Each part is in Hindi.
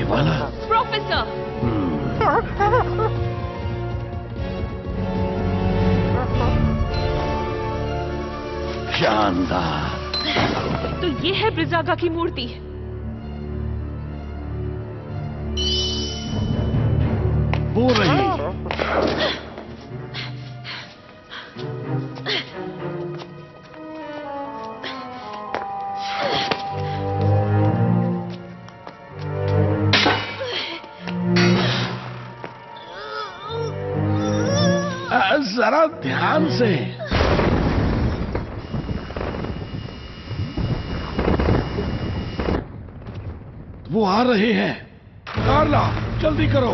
वाला। प्रोफेसर। शानदार। तो ये है ब्रिजागा की मूर्ति। वो रही। जरा ध्यान से। वो आ रहे हैं। कार्ला, जल्दी करो।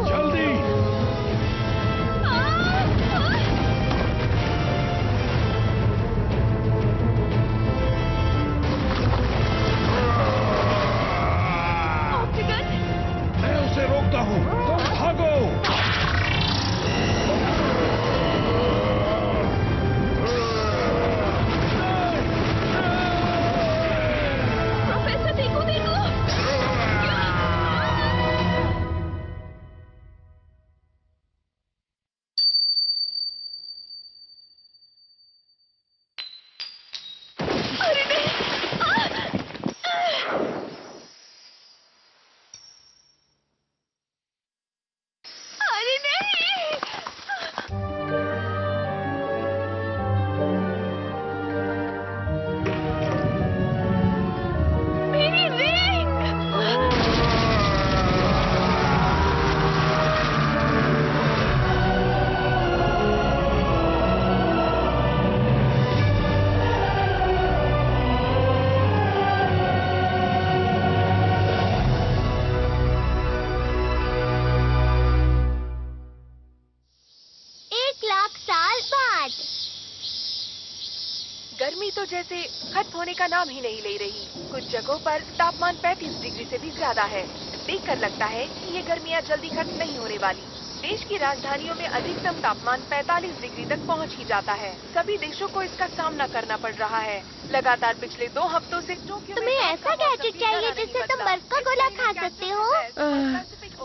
जल्दी। मैं उसे रोकता हूँ, तुम भागो। प्रोफेसर देखो देखो। अरे नहीं। अरे नहीं। मेरी रिंग। गर्मी तो जैसे खत्म होने का नाम ही नहीं ले रही। कुछ जगहों पर तापमान 35 डिग्री से भी ज्यादा है। देखकर लगता है कि ये गर्मियाँ जल्दी खत्म नहीं होने वाली। देश की राजधानियों में अधिकतम तापमान 45 डिग्री तक पहुंच ही जाता है। सभी देशों को इसका सामना करना पड़ रहा है। लगातार पिछले 2 हफ्तों से टोक्यो में तुम्हें ऐसा गैजेट चाहिए जिससे तुम बर्फ का गोला खा सकते हो?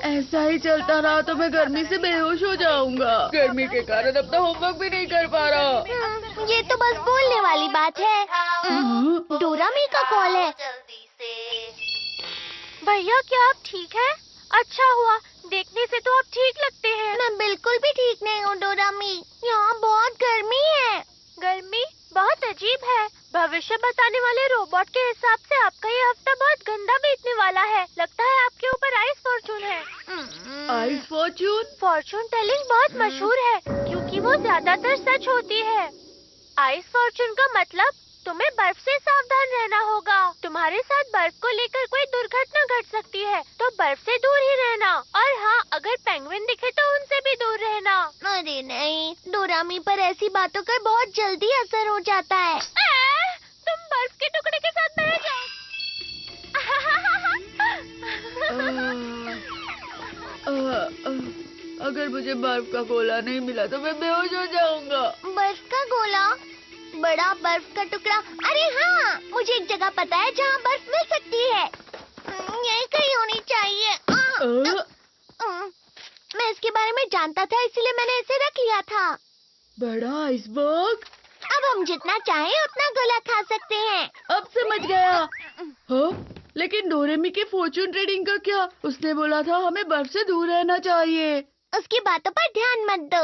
ऐसा ही चलता रहा तो मैं गर्मी से बेहोश हो जाऊंगा। गर्मी के कारण अपना होमवर्क भी नहीं कर पा रहा। ये तो बस बोलने वाली बात है। डोरामी का कॉल है। भैया, क्या आप ठीक हैं? अच्छा हुआ, देखने से तो आप ठीक लगते हैं। मैं बिल्कुल भी ठीक नहीं हूँ डोरामी। यहाँ बहुत गर्मी है। गर्मी बहुत अजीब है। भविष्य बताने वाले रोबोट के हिसाब से आपका ये हफ्ता बहुत गंदा बीतने वाला है। लगता है आपके ऊपर आइस फॉर्चून है। Ice Fortune? फॉर्चून टेलिंग बहुत मशहूर है क्योंकि वो ज्यादातर सच होती है। आइस फॉर्चून का मतलब तुम्हें बर्फ से सावधान रहना होगा। तुम्हारे साथ बर्फ को लेकर कोई दुर्घटना घट सकती है, तो बर्फ से दूर ही रहना। और हाँ, अगर पेंगुइन दिखे तो उनसे भी दूर रहना। अरे नहीं, डोरामी पर ऐसी बातों का बहुत जल्दी असर हो जाता है। तुम बर्फ के टुकड़े के साथ बह जाओ। अगर मुझे बर्फ का गोला नहीं मिला तो मैं बेहोश हो जाऊंगा। बर्फ का गोला? बड़ा बर्फ का टुकड़ा? अरे हाँ, मुझे एक जगह पता है जहाँ बर्फ मिल सकती है। यही कहीं होनी चाहिए। मैं इसके बारे में जानता था, इसलिए मैंने इसे रख लिया था। बड़ा आइसबर्ग? अब हम जितना चाहें उतना गोला खा सकते हैं। अब समझ गया। हाँ, लेकिन डोरेमी के फॉर्चून रीडिंग का क्या? उसने बोला था हमें बर्फ से दूर रहना चाहिए। उसकी बातों पर ध्यान मत दो।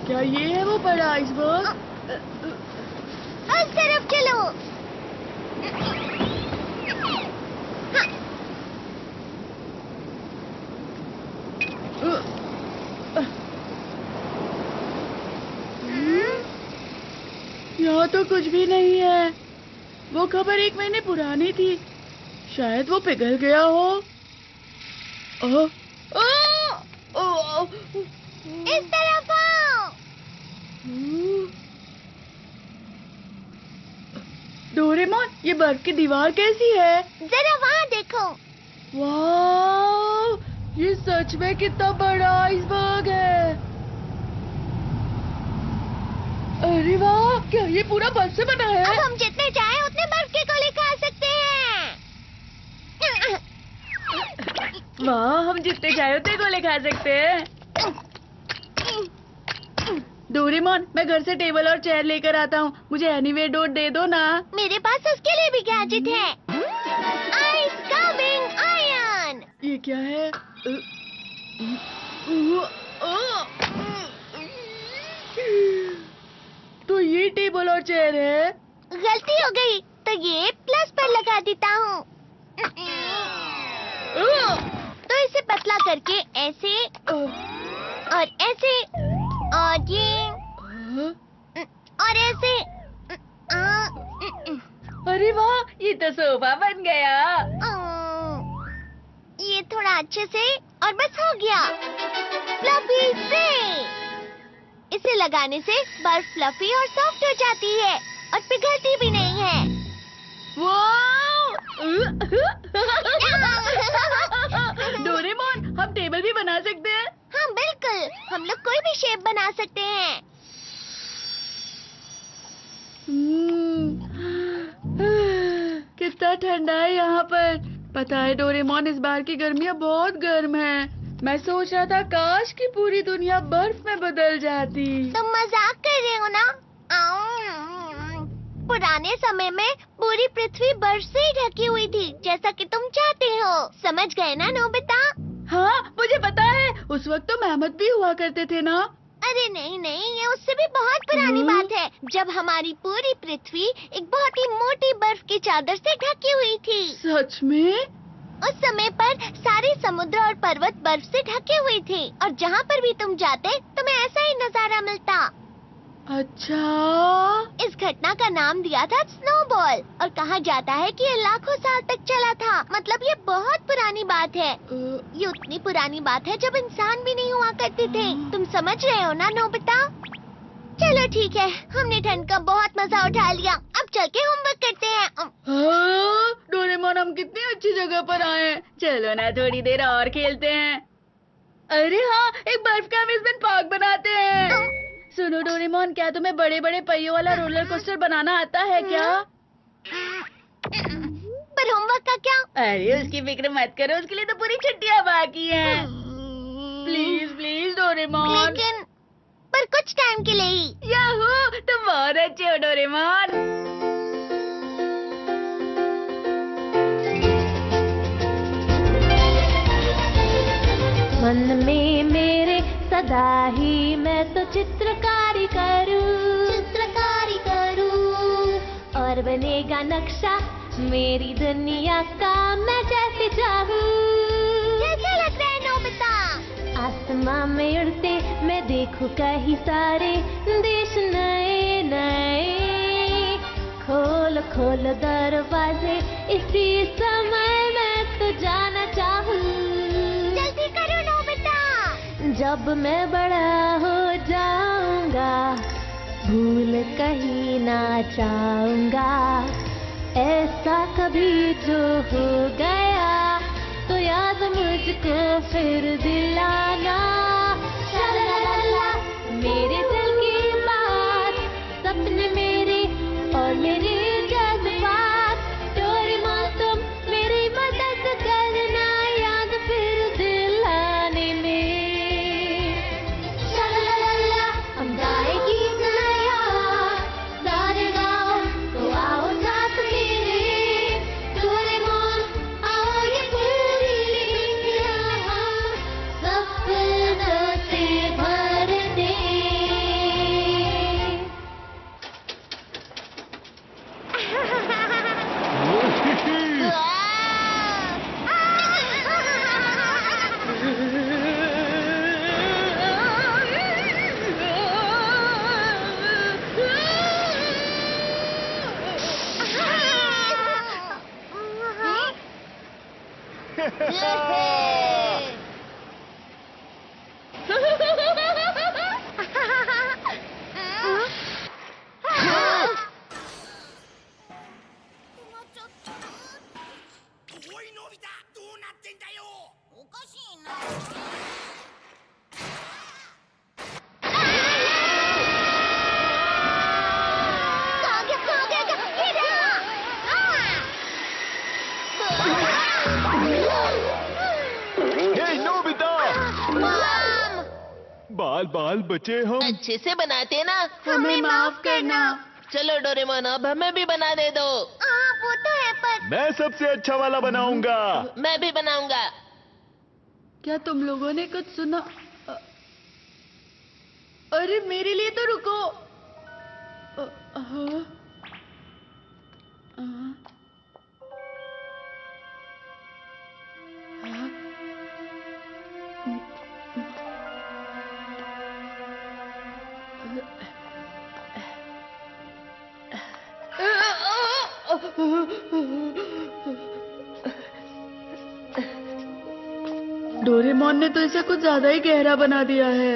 क्या ये है वो बड़ा आइसबर्ग? उस तरफ चलो। यहाँ तो कुछ भी नहीं है। वो खबर 1 महीने पुरानी थी। शायद वो पिघल गया हो। इस तरफ आओ। डोरेमोन, ये बर्फ की दीवार कैसी है? जरा वहाँ देखो। वाह, ये सच में कितना बड़ा आइसबर्ग है। अरे वाह, क्या ये पूरा बर्फ से बना है? अब हम जितने चाहे उतने बर्फ के गोले खा सकते हैं। वाह, हम जितने चाहे उतने गोले खा सकते हैं। डोरेमोन, मैं घर से टेबल और चेयर लेकर आता हूँ, मुझे एनीवे डोर दे दो ना। मेरे पास उसके लिए भी गैजेट है। Ice coming iron. ये क्या है? तो ये टेबल और चेयर है। गलती हो गई, तो ये प्लस पर लगा देता हूँ। तो इसे पतला करके ऐसे और ऐसे और ये और ऐसे। अरे वाह, ये तो सोफा बन गया। ये थोड़ा अच्छे से और बस हो गया। फ्लफी से इसे लगाने से बर्फ फ्लफी और सॉफ्ट हो जाती है और पिघलती भी नहीं है। डोरेमोन, हम टेबल भी बना सकते हैं? हाँ बिल्कुल, हम लोग कोई भी शेप बना सकते हैं। कितना ठंडा है यहाँ पर। पता है डोरेमोन, इस बार की गर्मियाँ बहुत गर्म है। मैं सोच रहा था काश कि पूरी दुनिया बर्फ में बदल जाती। तुम मजाक कर रहे हो ना? पुराने समय में पूरी पृथ्वी बर्फ से ही ढकी हुई थी, जैसा कि तुम चाहते हो। समझ गए ना नोबिता? हाँ, मुझे पता है। उस वक्त तो मेहमत भी हुआ करते थे ना। अरे नहीं नहीं, ये उससे भी बहुत पुरानी बात है, जब हमारी पूरी पृथ्वी एक बहुत ही मोटी बर्फ की चादर से ढकी हुई थी। सच में? उस समय पर सारे समुद्र और पर्वत बर्फ से ढके हुए थे और जहाँ पर भी तुम जाते तुम्हें ऐसा ही नजारा मिलता। अच्छा। इस घटना का नाम दिया था स्नोबॉल और कहा जाता है कि ये लाखों साल तक चला था। मतलब ये बहुत पुरानी बात है। ये उतनी पुरानी बात है जब इंसान भी नहीं हुआ करते थे। तुम समझ रहे हो ना नोबिता? चलो ठीक है, हमने ठंड का बहुत मजा उठा लिया। अब चल के होमवर्क करते हैं। हाँ, डोरेमोन, हम कितनी अच्छी जगह पर आए हैं। चलो ना थोड़ी देर और खेलते हैं। अरे हाँ, एक बर्फ का अम्यूजमेंट पार्क बनाते हैं। सुनो डोरेमोन, क्या तुम्हें बड़े बड़े पहियों वाला रोलर कोस्टर बनाना आता है क्या? पर होमवर्क का क्या? अरे उसकी फिक्र मत करो, उसके लिए तो पूरी छुट्टियां बाकी हैं। Please please Doraemon. लेकिन पर कुछ टाइम के लिए ही। याहू, तुम बहुत अच्छे हो डोरेमोन। मन में मेरे सदा ही मैं तो चित्रकारी करूं और बनेगा नक्शा मेरी दुनिया का मैं जैसे चाहूं। कैसा लग रहा है नोबिता? आसमां में उड़ते मैं देखूं कहीं सारे देश नए नए। खोल खोल दरवाजे इसी समय मैं तो जाना चाहूं। जल्दी करो नोबिता। जब मैं बड़ा हो जाऊंगा भूल कहीं ना चाहूंगा। ऐसा कभी जो हो गया तो याद मुझको फिर दिलाना। शलाला मेरे दिल की बात, सपने मेरे और मेरे जज्बात। डोरेमोन तुम मेरी मदद करना याद फिर दिलाने में। शलाला हम गाए गीत नया सारे गाँव तो आओ साथ मेरे। डोरेमोन आओ ये पूरी दुनिया हम सपनों से भर दे। बाल बाल बचे हम। अच्छे से बनाते ना। हमें माफ करना। चलो डोरेमोन, अब हमें भी बना दे दो। वो तो है पर मैं सबसे अच्छा वाला बनाऊंगा। मैं भी बनाऊंगा। क्या तुम लोगों ने कुछ सुना? अरे मेरे लिए तो रुको। हाँ। डोरेमोन ने तो इसे कुछ ज्यादा ही गहरा बना दिया है।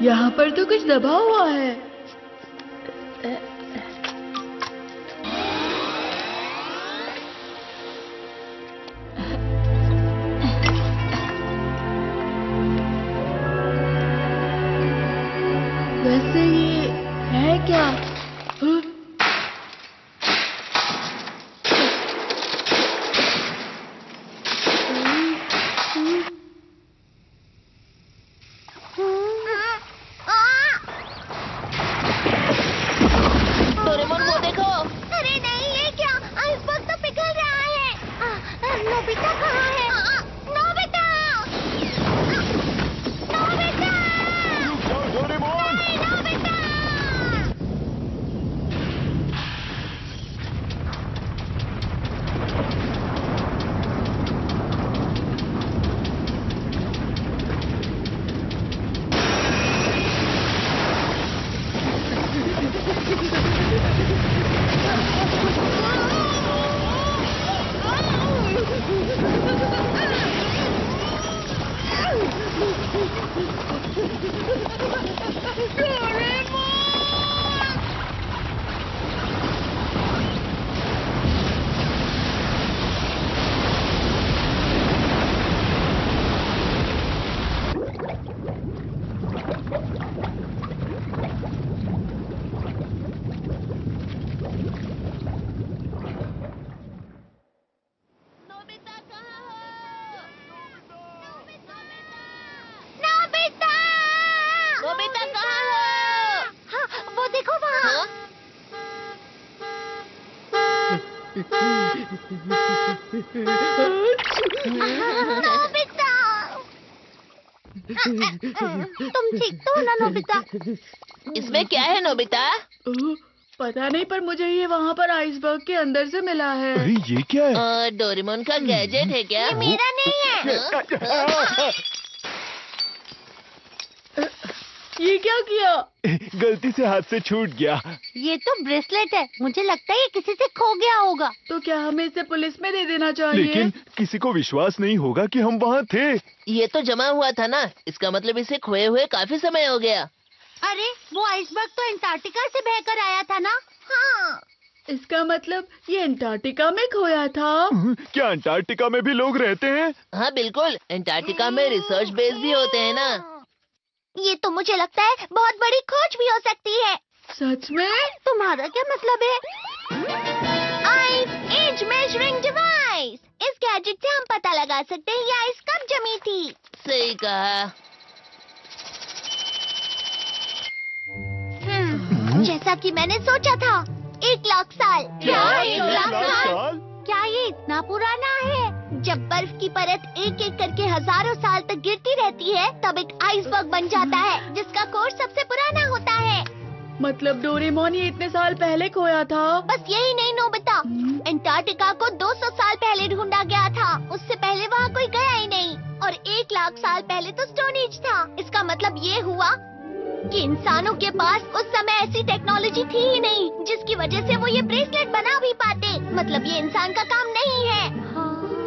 यहाँ पर तो कुछ दबा हुआ है। वैसे ये है क्या? डोरेमोन वो देखो। अरे नहीं, ये क्या? आइसबर्ग तो पिघल रहा है। नोबिता कहाँ है? Nobita! Nobita! Doraemon! Nobita! Nobita कहाँ हो? हाँ, वो देखो वहाँ। हाँ? नोबिता! तुम ठीक तो हो ना नोबिता? इसमें क्या है नोबिता? पता नहीं, पर मुझे ये वहाँ पर आइसबर्ग के अंदर से मिला है। अरे ये क्या है? डोरेमोन का गैजेट है क्या? मेरा नहीं है। ये क्या किया? गलती से हाथ से छूट गया। ये तो ब्रेसलेट है। मुझे लगता है ये किसी से खो गया होगा। तो क्या हमें इसे पुलिस में दे देना चाहिए? लेकिन किसी को विश्वास नहीं होगा कि हम वहाँ थे। ये तो जमा हुआ था ना, इसका मतलब इसे खोए हुए काफी समय हो गया। अरे वो आइसबर्ग तो अंटार्कटिका से बहकर आया था ना? हाँ। इसका मतलब ये अंटार्कटिका में खोया था। क्या अंटार्कटिका में भी लोग रहते हैं? हाँ बिल्कुल, अंटार्कटिका में रिसर्च बेस भी होते हैं ना। ये तो मुझे लगता है बहुत बड़ी खोज भी हो सकती है। सच में? तुम्हारा क्या मतलब है? Ice as measuring device. इस गैजेट से हम पता लगा सकते हैं ये आइस कब जमी थी। सही कहा। जैसा कि मैंने सोचा था, 1 लाख साल। क्या? 1 लाख साल? क्या ये इतना पुराना है? जब बर्फ की परत एक एक करके हजारों साल तक गिरती रहती है, तब एक आइसबर्ग बन जाता है, जिसका कोर सबसे पुराना होता है। मतलब डोरेमोन ये इतने साल पहले खोया था? बस यही नहीं नोबिता, अंटार्कटिका को 200 साल पहले ढूंढा गया था। उससे पहले वहाँ कोई गया ही नहीं। और 1 लाख साल पहले तो स्टोन एज था। इसका मतलब ये हुआ कि इंसानों के पास उस समय ऐसी टेक्नोलॉजी थी ही नहीं जिसकी वजह से वो ये ब्रेसलेट बना भी पाते। मतलब ये इंसान का काम नहीं है।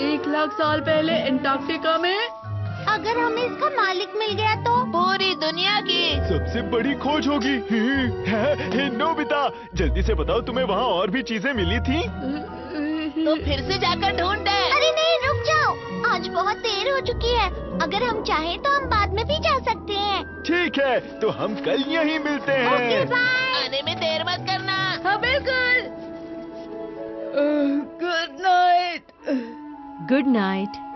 1 लाख साल पहले अंटार्कटिका में? अगर हमें इसका मालिक मिल गया तो? सबसे बड़ी खोज होगी। हे नोबिता, जल्दी से बताओ तुम्हें वहाँ और भी चीजें मिली थी? तो फिर से जाकर ढूंढते हैं। अरे नहीं, रुक जाओ। आज बहुत देर हो चुकी है। अगर हम चाहें तो हम बाद में भी जा सकते हैं। ठीक है, तो हम कल यहीं मिलते ओके, हैं। बाय। आने में देर मत करना। हाँ बिल्कुल। Good night. Good night.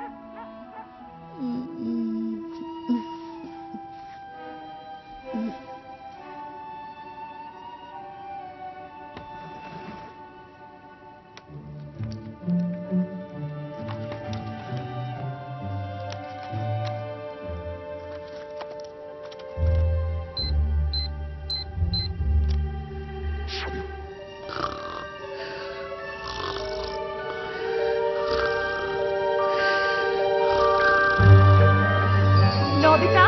Nobita,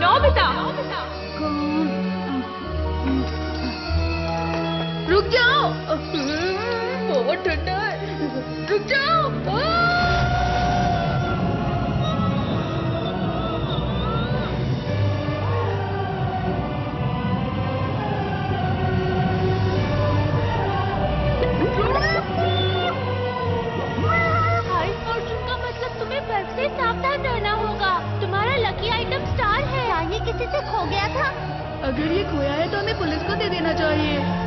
Nobita, रुक जाओ। बहुत ठंडा है। रुक जाओ। हाई फॉर्चून का मतलब तुम्हें बर्फ से सावधान रहना होगा। तुम्हारा लकी आइटम स्टार है। क्या ये किसी से खो गया था? अगर ये खोया है तो हमें पुलिस को दे देना चाहिए।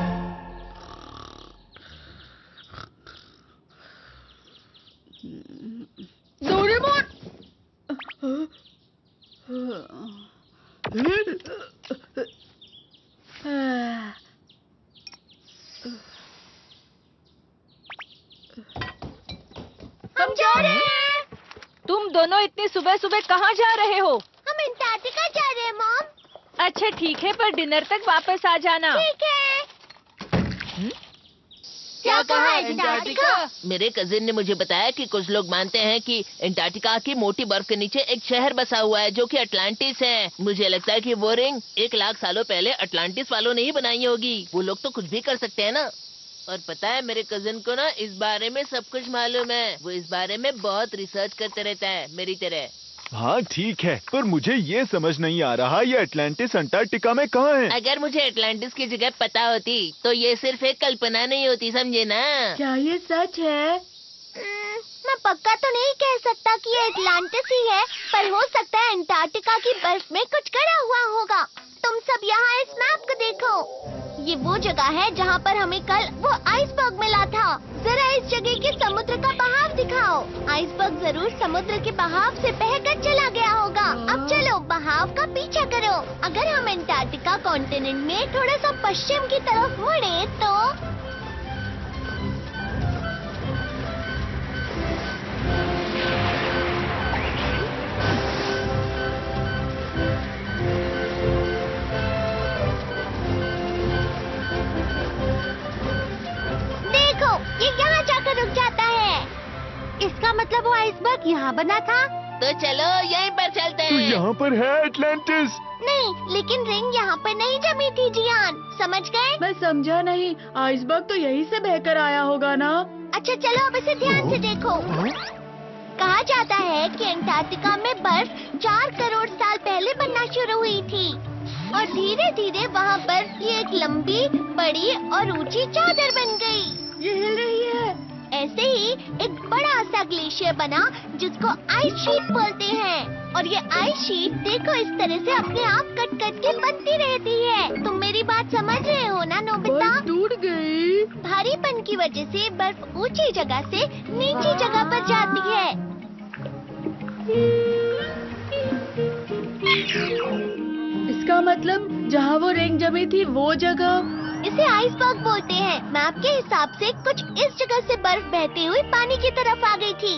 डोरेमोन! हम जा रहे हैं। तुम दोनों इतनी सुबह सुबह कहाँ जा रहे हो? हम अंटार्कटिका जा रहे हैं, मॉम। अच्छा ठीक है, पर डिनर तक वापस आ जाना। ठीक है। क्या कहा अंटार्कटिका? मेरे कजिन ने मुझे बताया कि कुछ लोग मानते हैं कि अंटार्कटिका की मोटी बर्फ के नीचे एक शहर बसा हुआ है जो कि अटलांटिस है। मुझे लगता है कि वो रिंग 1 लाख सालों पहले अटलांटिस वालों ने ही बनाई होगी। वो लोग तो कुछ भी कर सकते हैं ना। और पता है, मेरे कजिन को ना इस बारे में सब कुछ मालूम है। वो इस बारे में बहुत रिसर्च करते रहता है, मेरी तरह। हाँ ठीक है, पर मुझे ये समझ नहीं आ रहा ये अटलांटिस अंटार्कटिका में कहाँ है? अगर मुझे अटलांटिस की जगह पता होती तो ये सिर्फ एक कल्पना नहीं होती, समझे ना। क्या ये सच है? मैं पक्का तो नहीं कह सकता कि ये अटलांटिस ही है, पर हो सकता है अंटार्कटिका की बर्फ में कुछ गड़ा हुआ होगा। तुम सब यहाँ इस मैप को देखो। ये वो जगह है जहाँ पर हमें कल वो आइसबर्ग मिला था। जरा इस जगह के समुद्र का बहाव दिखाओ। आइसबर्ग जरूर समुद्र के बहाव से बहकर चला गया होगा। अब चलो बहाव का पीछा करो। अगर हम अंटार्कटिका कॉन्टिनेंट में थोड़ा सा पश्चिम की तरफ मुड़े तो ये यहाँ जाकर रुक जाता है। इसका मतलब वो आइसबर्ग यहाँ बना था। तो चलो यहीं पर चलते तो हैं। यहाँ पर है अटलांटिस। नहीं, लेकिन रिंग यहाँ पर नहीं जमी थी जियान, समझ गए? मैं समझा नहीं। आइसबर्ग तो यहीं से बहकर आया होगा ना? अच्छा चलो अब इसे ध्यान से देखो। कहा जाता है कि अंटार्कटिका में बर्फ 4 करोड़ साल पहले बनना शुरू हुई थी और धीरे धीरे वहाँ बर्फ की एक लंबी, बड़ी और ऊंची चादर बन गई। ये हिल रही है। ऐसे ही एक बड़ा सा ग्लेशियर बना जिसको आइस शीट बोलते हैं। और ये आइस शीट देखो इस तरह से अपने आप कट कट के बनती रहती है। तुम मेरी बात समझ रहे हो ना नोबिता? बर्फ टूट गई। भारीपन की वजह से बर्फ ऊंची जगह से नीची जगह पर जाती है। इसका मतलब जहाँ वो रिंग जमी थी वो जगह। इसे आइसबर्ग बोलते हैं। मैप के हिसाब से कुछ इस जगह से बर्फ बहती हुई पानी की तरफ आ गई थी।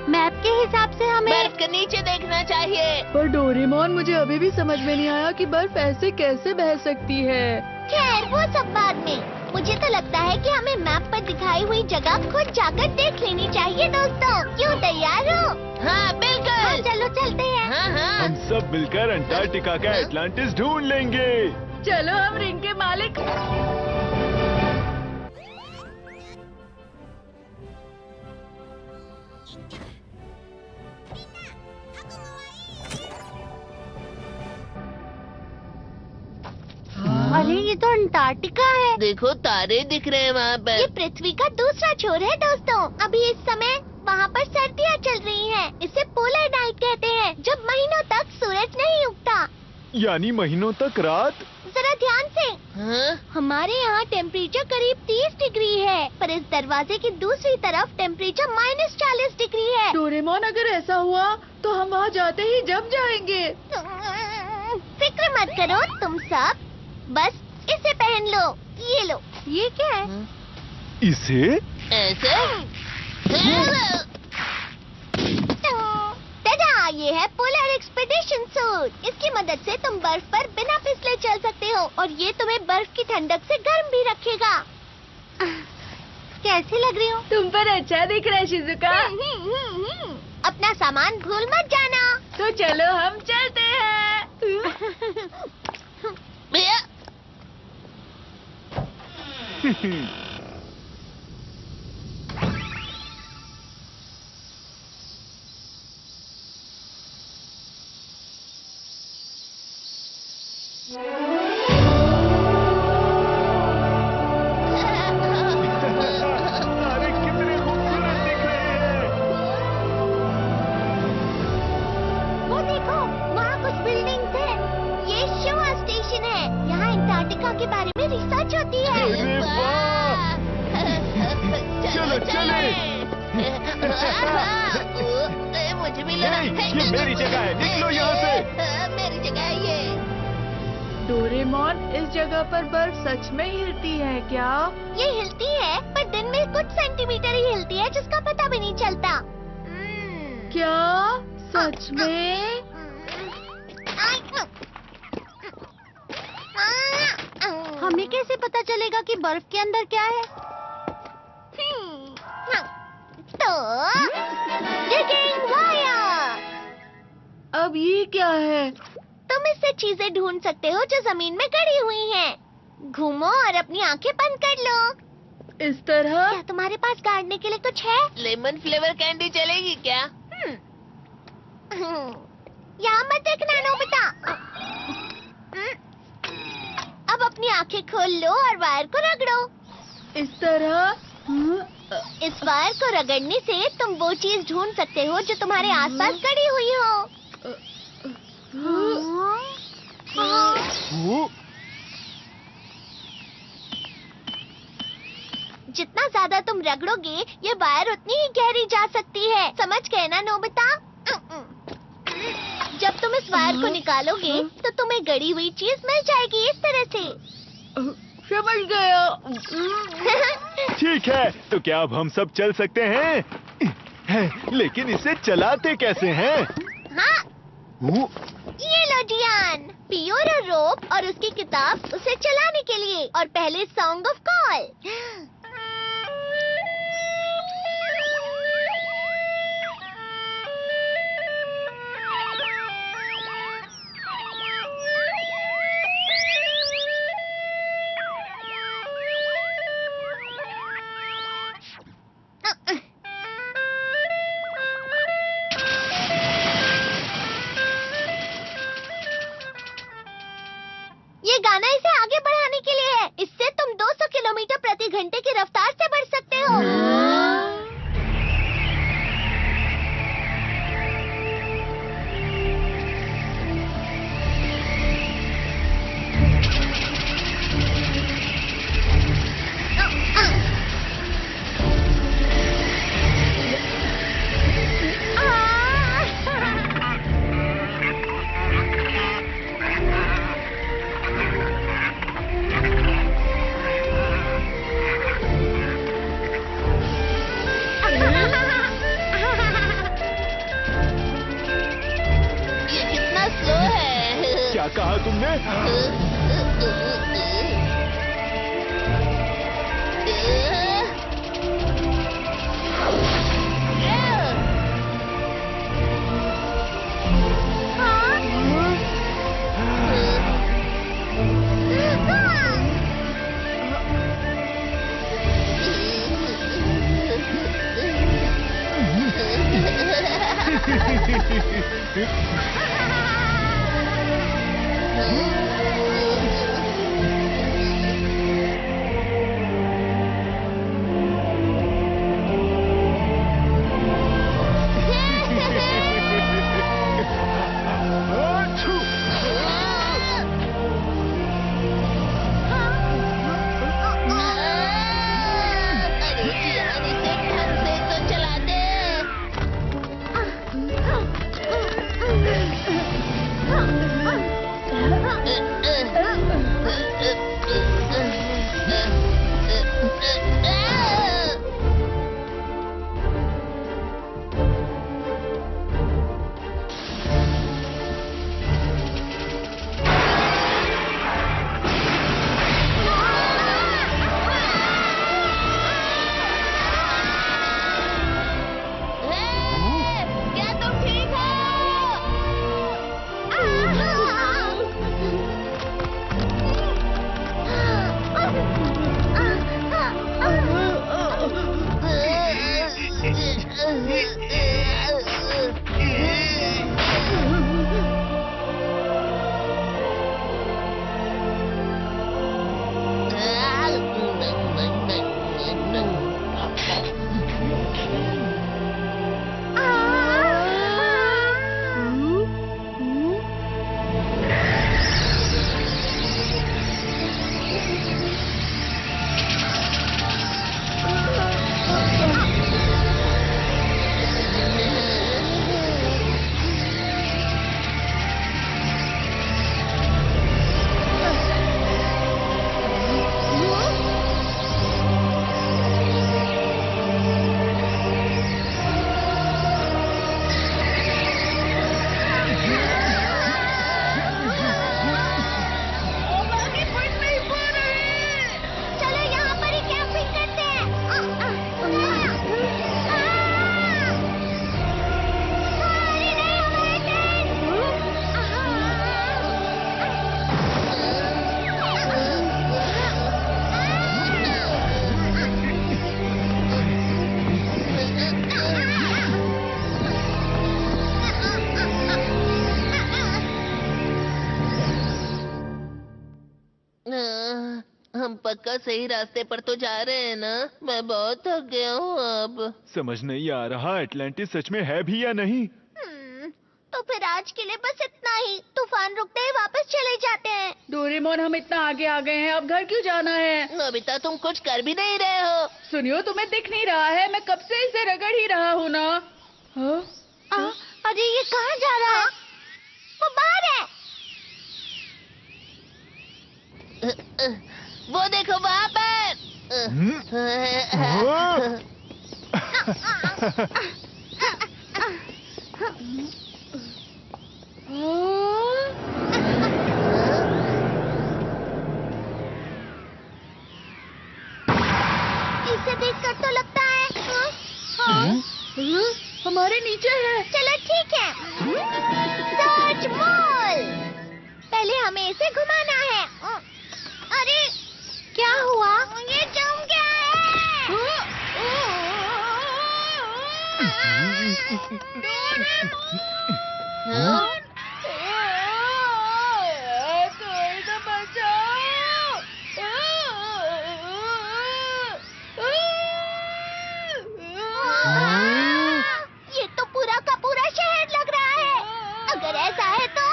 मैप के हिसाब से हमें बर्फ के नीचे देखना चाहिए। पर डोरेमोन, मुझे अभी भी समझ में नहीं आया कि बर्फ ऐसे कैसे बह सकती है। खैर वो सब बाद में। मुझे तो लगता है कि हमें मैप पर दिखाई हुई जगह खुद जाकर देख लेनी चाहिए दोस्तों। क्यों, तैयार हो? हाँ बिल्कुल। चलो चलते हैं। हाँ हाँ। हम सब मिलकर अंटार्कटिका का अटलांटिस ढूंढ लेंगे। चलो हम रिंग के मालिक। ये तो अंटार्कटिका है। देखो तारे दिख रहे हैं वहाँ ये पर। पृथ्वी का दूसरा छोर है दोस्तों। अभी इस समय वहाँ पर सर्दियाँ चल रही हैं। इसे पोलर नाइट कहते हैं, जब महीनों तक सूरज नहीं उगता। यानी महीनों तक रात। जरा ध्यान से, हाँ? हमारे यहाँ टेम्परेचर करीब 30 डिग्री है, पर इस दरवाजे की दूसरी तरफ टेम्परेचर -40 डिग्री है। डोरेमोन, अगर ऐसा हुआ तो हम वहाँ जाते ही जम जाएंगे। फिक्र मत करो तुम सब, बस इसे पहन लो। ये लो। ये क्या है? इसे? ऐसे? टाटा, ये है पोलर एक्सपेडिशन सूट। इसकी मदद से तुम बर्फ पर बिना फिसले चल सकते हो और ये तुम्हें बर्फ की ठंडक से गर्म भी रखेगा। कैसी लग रही हूँ? तुम पर अच्छा दिख रहा है शिजुका। अपना सामान भूल मत जाना। तो चलो हम चलते हैं। भैया तारे कितने खूबसूरत दिख रहे हैं। वो देखो, वहाँ कुछ बिल्डिंग्स हैं। ये शिवा स्टेशन है। यहाँ अंटार्कटिका के बारे में रिसर्च होती है। अरे वाह! चलो चले। मुझे भी नहीं, ये मेरी जगह है। निकलो यहाँ से। मेरी जगह है ये। डोरेमोन, इस जगह पर बर्फ सच में हिलती है क्या? ये हिलती है, पर दिन में कुछ सेंटीमीटर ही हिलती है, जिसका पता भी नहीं चलता। क्या सच में? हमें कैसे पता चलेगा कि बर्फ के अंदर क्या है? तो डिगिंग वायर। अब ये क्या है? तुम इससे चीजें ढूंढ सकते हो जो जमीन में गड़ी हुई हैं। घूमो और अपनी आंखें बंद कर लो। इस तरह? क्या तुम्हारे पास गाड़ने के लिए कुछ है? लेमन फ्लेवर कैंडी चलेगी क्या? यहाँ मत देखना नोबिता। अब अपनी आंखें खोल लो और वायर को रगड़ो। इस तरह? इस वायर को रगड़ने से तुम वो चीज ढूंढ सकते हो जो तुम्हारे आसपास गड़ी हुई हो। वो जितना ज्यादा तुम रगड़ोगे, ये वायर उतनी ही गहरी जा सकती है। समझ गए ना नोबिता? जब तुम इस वायर को निकालोगे, तो तुम्हें गड़ी हुई चीज मिल जाएगी इस तरह से। समझ गया। ठीक है, तो क्या अब हम सब चल सकते हैं? लेकिन इसे चलाते कैसे हैं? हाँ, वो ये लो जियान, पियोरो रोप और उसकी किताब उसे चलाने के लिए। और पहले सॉन्ग ऑफ कॉल। ये गाना इसे आगे बढ़ाने के लिए है। इससे तुम 200 किलोमीटर प्रति घंटे की रफ्तार से बढ़ सकते हो। ये कितना स्लो है। क्या कहा तुमने? हम पक्का सही रास्ते पर तो जा रहे हैं ना? मैं बहुत थक गया हूँ अब। समझ नहीं आ रहा एटलांटिस सच में है भी या नहीं। तो फिर आज के लिए बस इतना ही। तूफान रुकते ही वापस चले जाते हैं। डोरेमोन, हम इतना आगे आ गए हैं, अब घर क्यों जाना है? नोबिता, तुम कुछ कर भी नहीं रहे हो। सुनियो, तुम्हें दिख नहीं रहा है? मैं कब से इसे रगड़ ही रहा हूँ ना। हाँ? अरे ये कहाँ जा रहा है? वो बाहर है। वो देखो वहाँ पर। इसे देखकर तो लगता है हमारे नीचे है। चलो ठीक है। Search mall. पहले हमें इसे घुमाना है। अरे क्या हुआ? ये जम गया कोई तो बचाओ। ये तो पूरा का पूरा शहर लग रहा है। अगर ऐसा है तो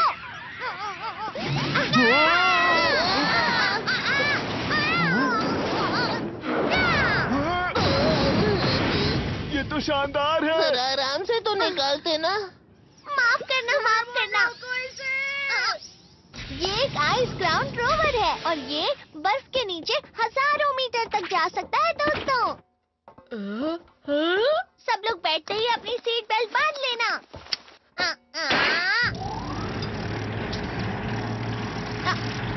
ये तो शानदार है। जरा आराम से तो निकालते ना। माफ करना, माफ करना। ये एक आइस ग्राउंड रोवर है और ये बर्फ के नीचे हजारों मीटर तक जा सकता है दोस्तों। सब लोग बैठते ही अपनी सीट बेल्ट बांध लेना।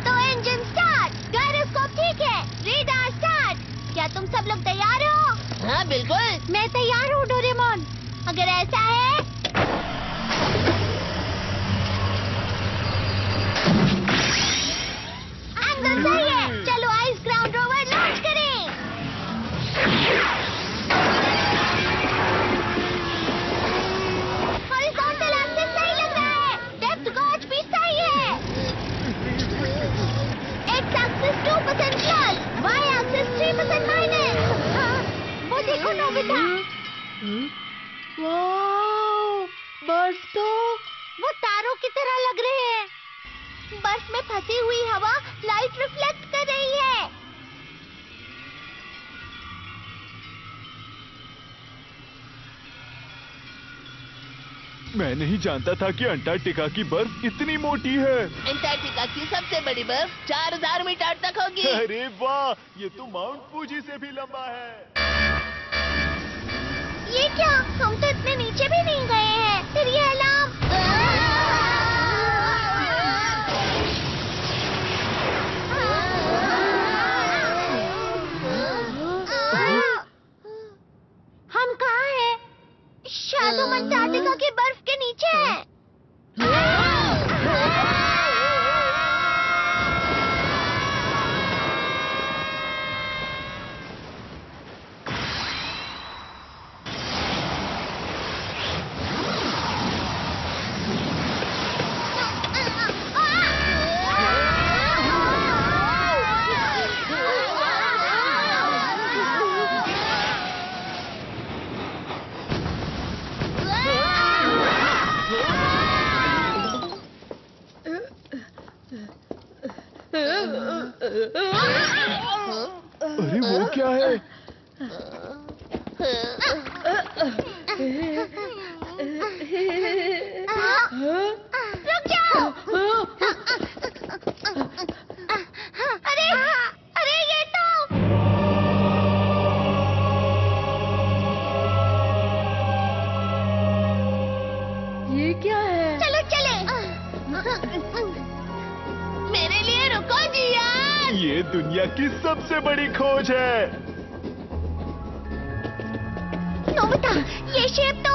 तो इंजन स्टार्ट, गायरोस्कोप ठीक है, रेडार स्टार्ट। क्या तुम सब लोग तैयार हो? हाँ बिल्कुल। मैं तैयार हूँ डोरेमोन। अगर ऐसा है एंगल सही है। चलो आइस ग्राउंड रोवर लॉन्च करें। हॉरिजॉन्टल एक्सिस सही लग रहा है। डेप्थ गॉज भी सही है। X axis 2% plus, Y axis 3% minus. वो देखो नोबिता। वाओ, बर्फ तो वो तारों की तरह लग रहे हैं। बर्फ में फंसी हुई हवा लाइट रिफ्लेक्ट कर रही है। मैं नहीं जानता था कि अंटार्कटिका की बर्फ इतनी मोटी है। अंटार्कटिका की सबसे बड़ी बर्फ 4000 मीटर तक होगी। अरे वाह, ये तो माउंट फूजी से भी लंबा है। ये क्या? हम तो इतने नीचे भी नहीं गए हैं। फिर ये अलार्म। हम कहाँ हैं? शायद हम अंटार्कटिका की बर्फ के नीचे हैं। अरे वो क्या है? रुक जाओ। अरे अरे ये तो ये क्या है? चलो चले। मेरे लिए रुको जियान। ये दुनिया की सबसे बड़ी खोज है। नोबिता, ये शेप तो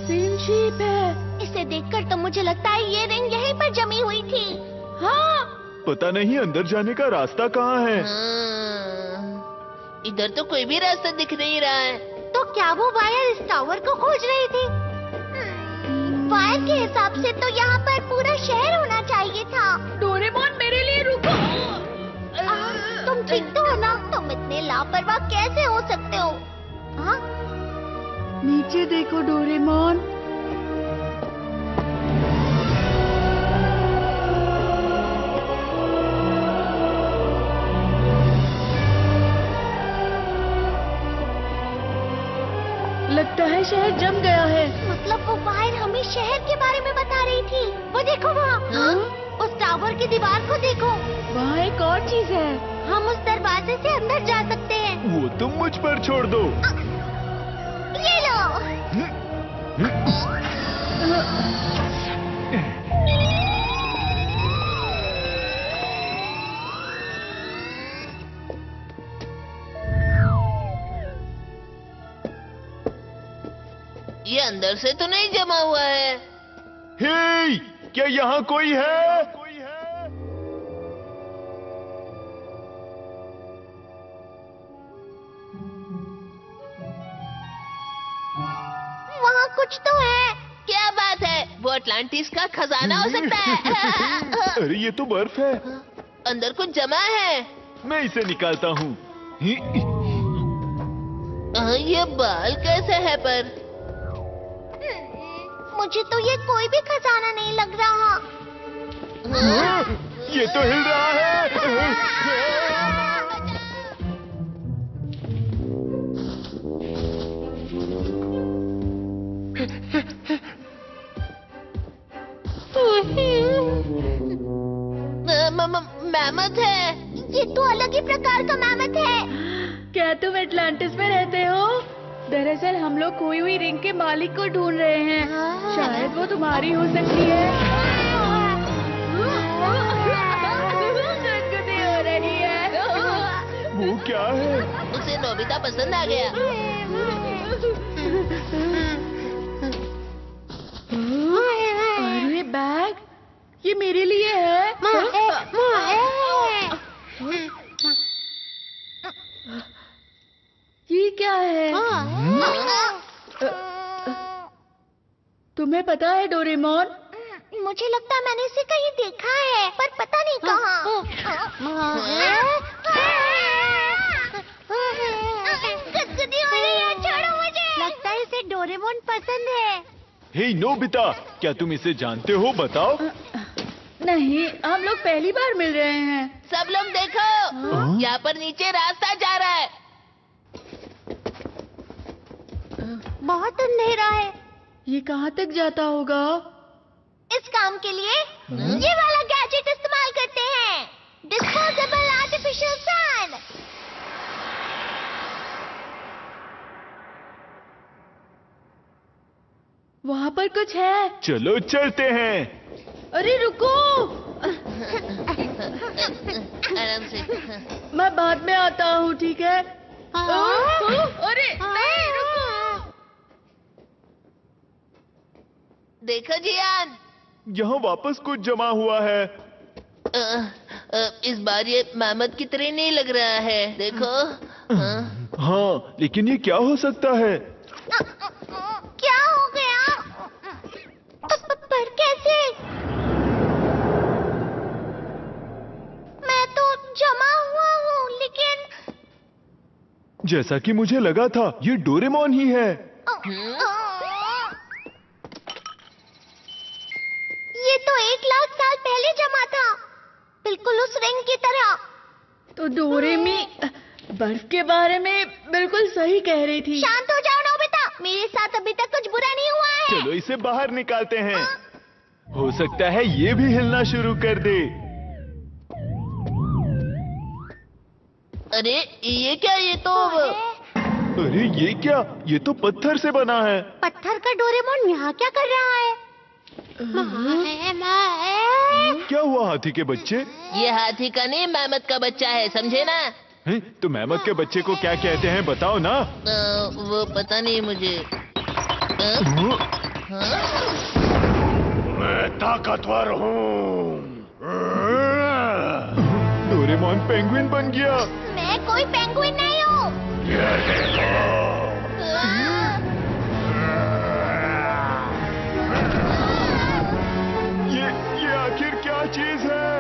सेम शेप है। इसे देखकर तो मुझे लगता है ये रिंग यहीं पर जमी हुई थी। हाँ, पता नहीं अंदर जाने का रास्ता कहाँ है। इधर तो कोई भी रास्ता दिख नहीं रहा है। तो क्या वो वायर इस टावर को खोज रही थी? वायर के हिसाब से तो यहाँ पर पूरा शहर होना चाहिए था। लापरवाह कैसे हो सकते हो? हाँ? नीचे देखो डोरेमोन। लगता है शहर जम गया है। मतलब वो वायर हमें शहर के बारे में बता रही थी। वो देखो वहाँ। हाँ? उस टावर की दीवार को देखो। वहाँ एक और चीज है। हम उस दरवाजे से अंदर जा सकते हैं। वो तुम मुझ पर छोड़ दो। ये लो। ये अंदर से तो नहीं जमा हुआ है। हे, क्या यहाँ कोई है? वहाँ कुछ तो है। क्या बात है? वो अटलांटिस का खजाना हो सकता है। अरे ये तो बर्फ है। अंदर कुछ जमा है। मैं इसे निकालता हूँ। ये बाल कैसे है पर? मुझे तो ये कोई भी खजाना नहीं लग रहा। ये तो हिल रहा है। मैमथ है। ये तो अलग ही प्रकार का मैमथ है। क्या तुम एटलांटिस में रहते हो? दरअसल हम लोग खोई हुई रिंग के मालिक को ढूंढ रहे हैं। शायद वो तुम्हारी हो सकती है। गुदगुदी हो रही है। वो क्या है? उसे नोबिता पसंद आ गया। अरे बैग, ये मेरे लिए है। ये क्या है? तुम्हें पता है डोरेमोन? मुझे लगता है मैंने इसे कहीं देखा है, पर पता नहीं कहाँ। गुदगुदी हो रही है, छोड़ो मुझे। लगता है इसे डोरेमोन पसंद है। हे नोबिता, क्या तुम इसे जानते हो? बताओ। नहीं, हम लोग पहली बार मिल रहे हैं। सब लोग देखो, यहाँ पर नीचे रास्ता जा रहा है। बहुत अंधेरा है। ये कहाँ तक जाता होगा? इस काम के लिए ये वाला गैजेट इस्तेमाल करते हैं। Disposable artificial sun. वहाँ पर कुछ है। चलो चलते हैं। अरे रुको, आराम से। मैं बाद में आता हूँ, ठीक है? अरे नहीं, रुको। देखो जियान, यहाँ वापस कुछ जमा हुआ है। इस बार ये मैमथ की तरह नहीं लग रहा है। देखो। हाँ, लेकिन ये क्या हो सकता है? क्या हो गया? पर कैसे? मैं तो जमा हुआ हूँ, लेकिन जैसा कि मुझे लगा था, ये डोरेमोन ही है। ये तो 1,00,000 साल पहले जमा था, बिल्कुल उस रिंग की तरह। तो डोरेमी बर्फ के बारे में बिल्कुल सही कह रही थी। शांत हो जाओ नोबिता, मेरे साथ अभी तक कुछ बुरा नहीं हुआ है। चलो इसे बाहर निकालते हैं। हो सकता है ये भी हिलना शुरू कर दे। अरे ये क्या? ये तो अरे ये क्या? ये तो पत्थर से बना है। पत्थर का डोरेमोन यहाँ क्या कर रहा है? क्या हुआ हाथी के बच्चे? ये हाथी का नहीं, मैमथ का बच्चा है, समझे ना? हैं? तो मेहमत के बच्चे को क्या कहते हैं, बताओ ना। वो पता नहीं मुझे। मैं ताकतवर हूँ। डोरेमोन पेंगुइन बन गया। मैं कोई पेंगुइन नहीं हूँ। ये देखो। ये आखिर क्या चीज है?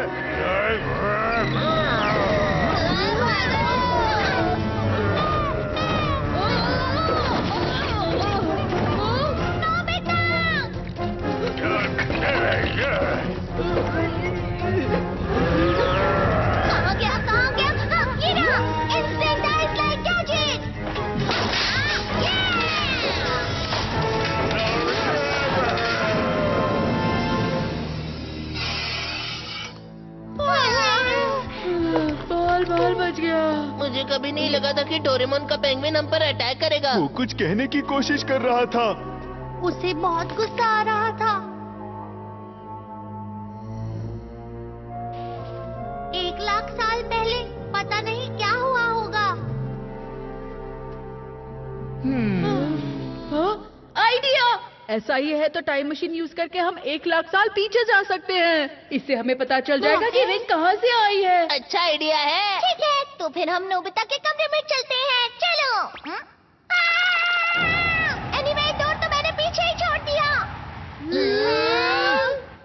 कभी नहीं लगा था कि डोरेमोन का पेंगुइन हम पर अटैक करेगा। वो कुछ कहने की कोशिश कर रहा था। उसे बहुत गुस्सा आ रहा था। 1,00,000 साल पहले पता नहीं क्या हुआ होगा। आइडिया! ऐसा ही है तो टाइम मशीन यूज करके हम 1,00,000 साल पीछे जा सकते हैं। इससे हमें पता चल जाएगा कि रिंग कहाँ से आई है। अच्छा आइडिया है। ठीक है, तो फिर हम नोबिता के कमरे में चलते हैं। चलो। एनीवे, डोर तो मैंने पीछे ही छोड़ दिया।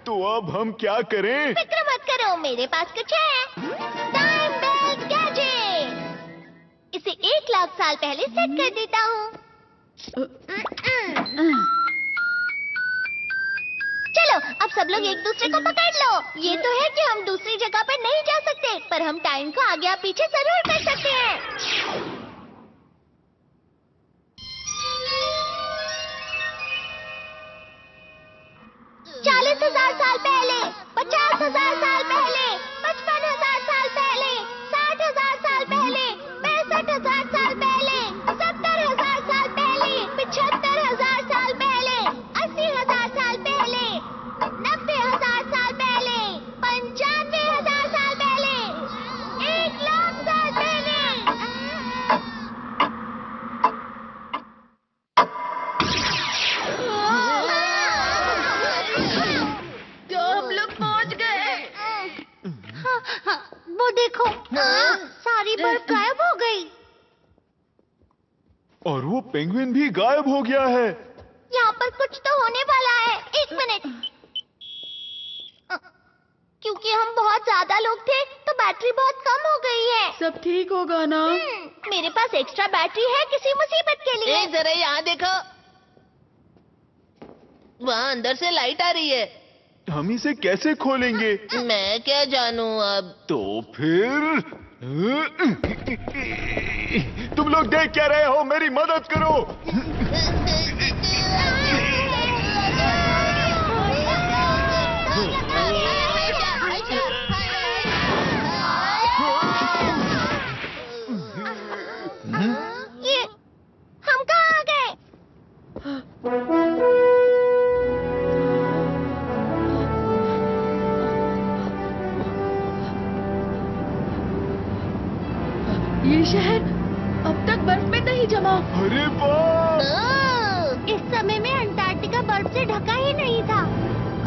तो अब हम क्या करें? फिक्र मत करो, मेरे पास कुछ है। Time belt gadget. इसे 1,00,000 साल पहले सेट कर देता हूँ। चलो, अब सब लोग एक दूसरे को पकड़ लो। ये तो है कि हम दूसरी जगह पर नहीं जा सकते, पर हम टाइम को आगे या पीछे जरूर कर सकते हैं। 40,000 साल पहले, 50,000 साल पहले, 55,000 साल पहले, 60,000 साल पहले, 65,000 साल पहले, 70,000 साल पहले, 75,000 साल पहले, 80,000 साल पहले, 90,000 साल पहले, 95,000 साल पहले, 1,00,000 साल पहले। तो हम लोग पहुंच गए। वो देखो, सारी बर्फ गायब हो गई। और वो पेंगुइन भी गायब हो गया है। यहाँ पर कुछ तो होने वाला है। 1 मिनट। क्योंकि हम बहुत ज्यादा लोग थे, तो बैटरी बहुत कम हो गई है। सब ठीक होगा ना? मेरे पास एक्स्ट्रा बैटरी है किसी मुसीबत के लिए। जरा यहाँ देखो, वहाँ अंदर से लाइट आ रही है। हम इसे कैसे खोलेंगे? मैं क्या जानूँ अब। तो फिर तुम लोग देख क्या रहे हो? मेरी मदद करो। ये हम कहाँ आ गए? ये शहर अब तक बर्फ में नहीं जमा। अरे वाह! इस समय में अंटार्कटिका बर्फ से ढका ही नहीं था।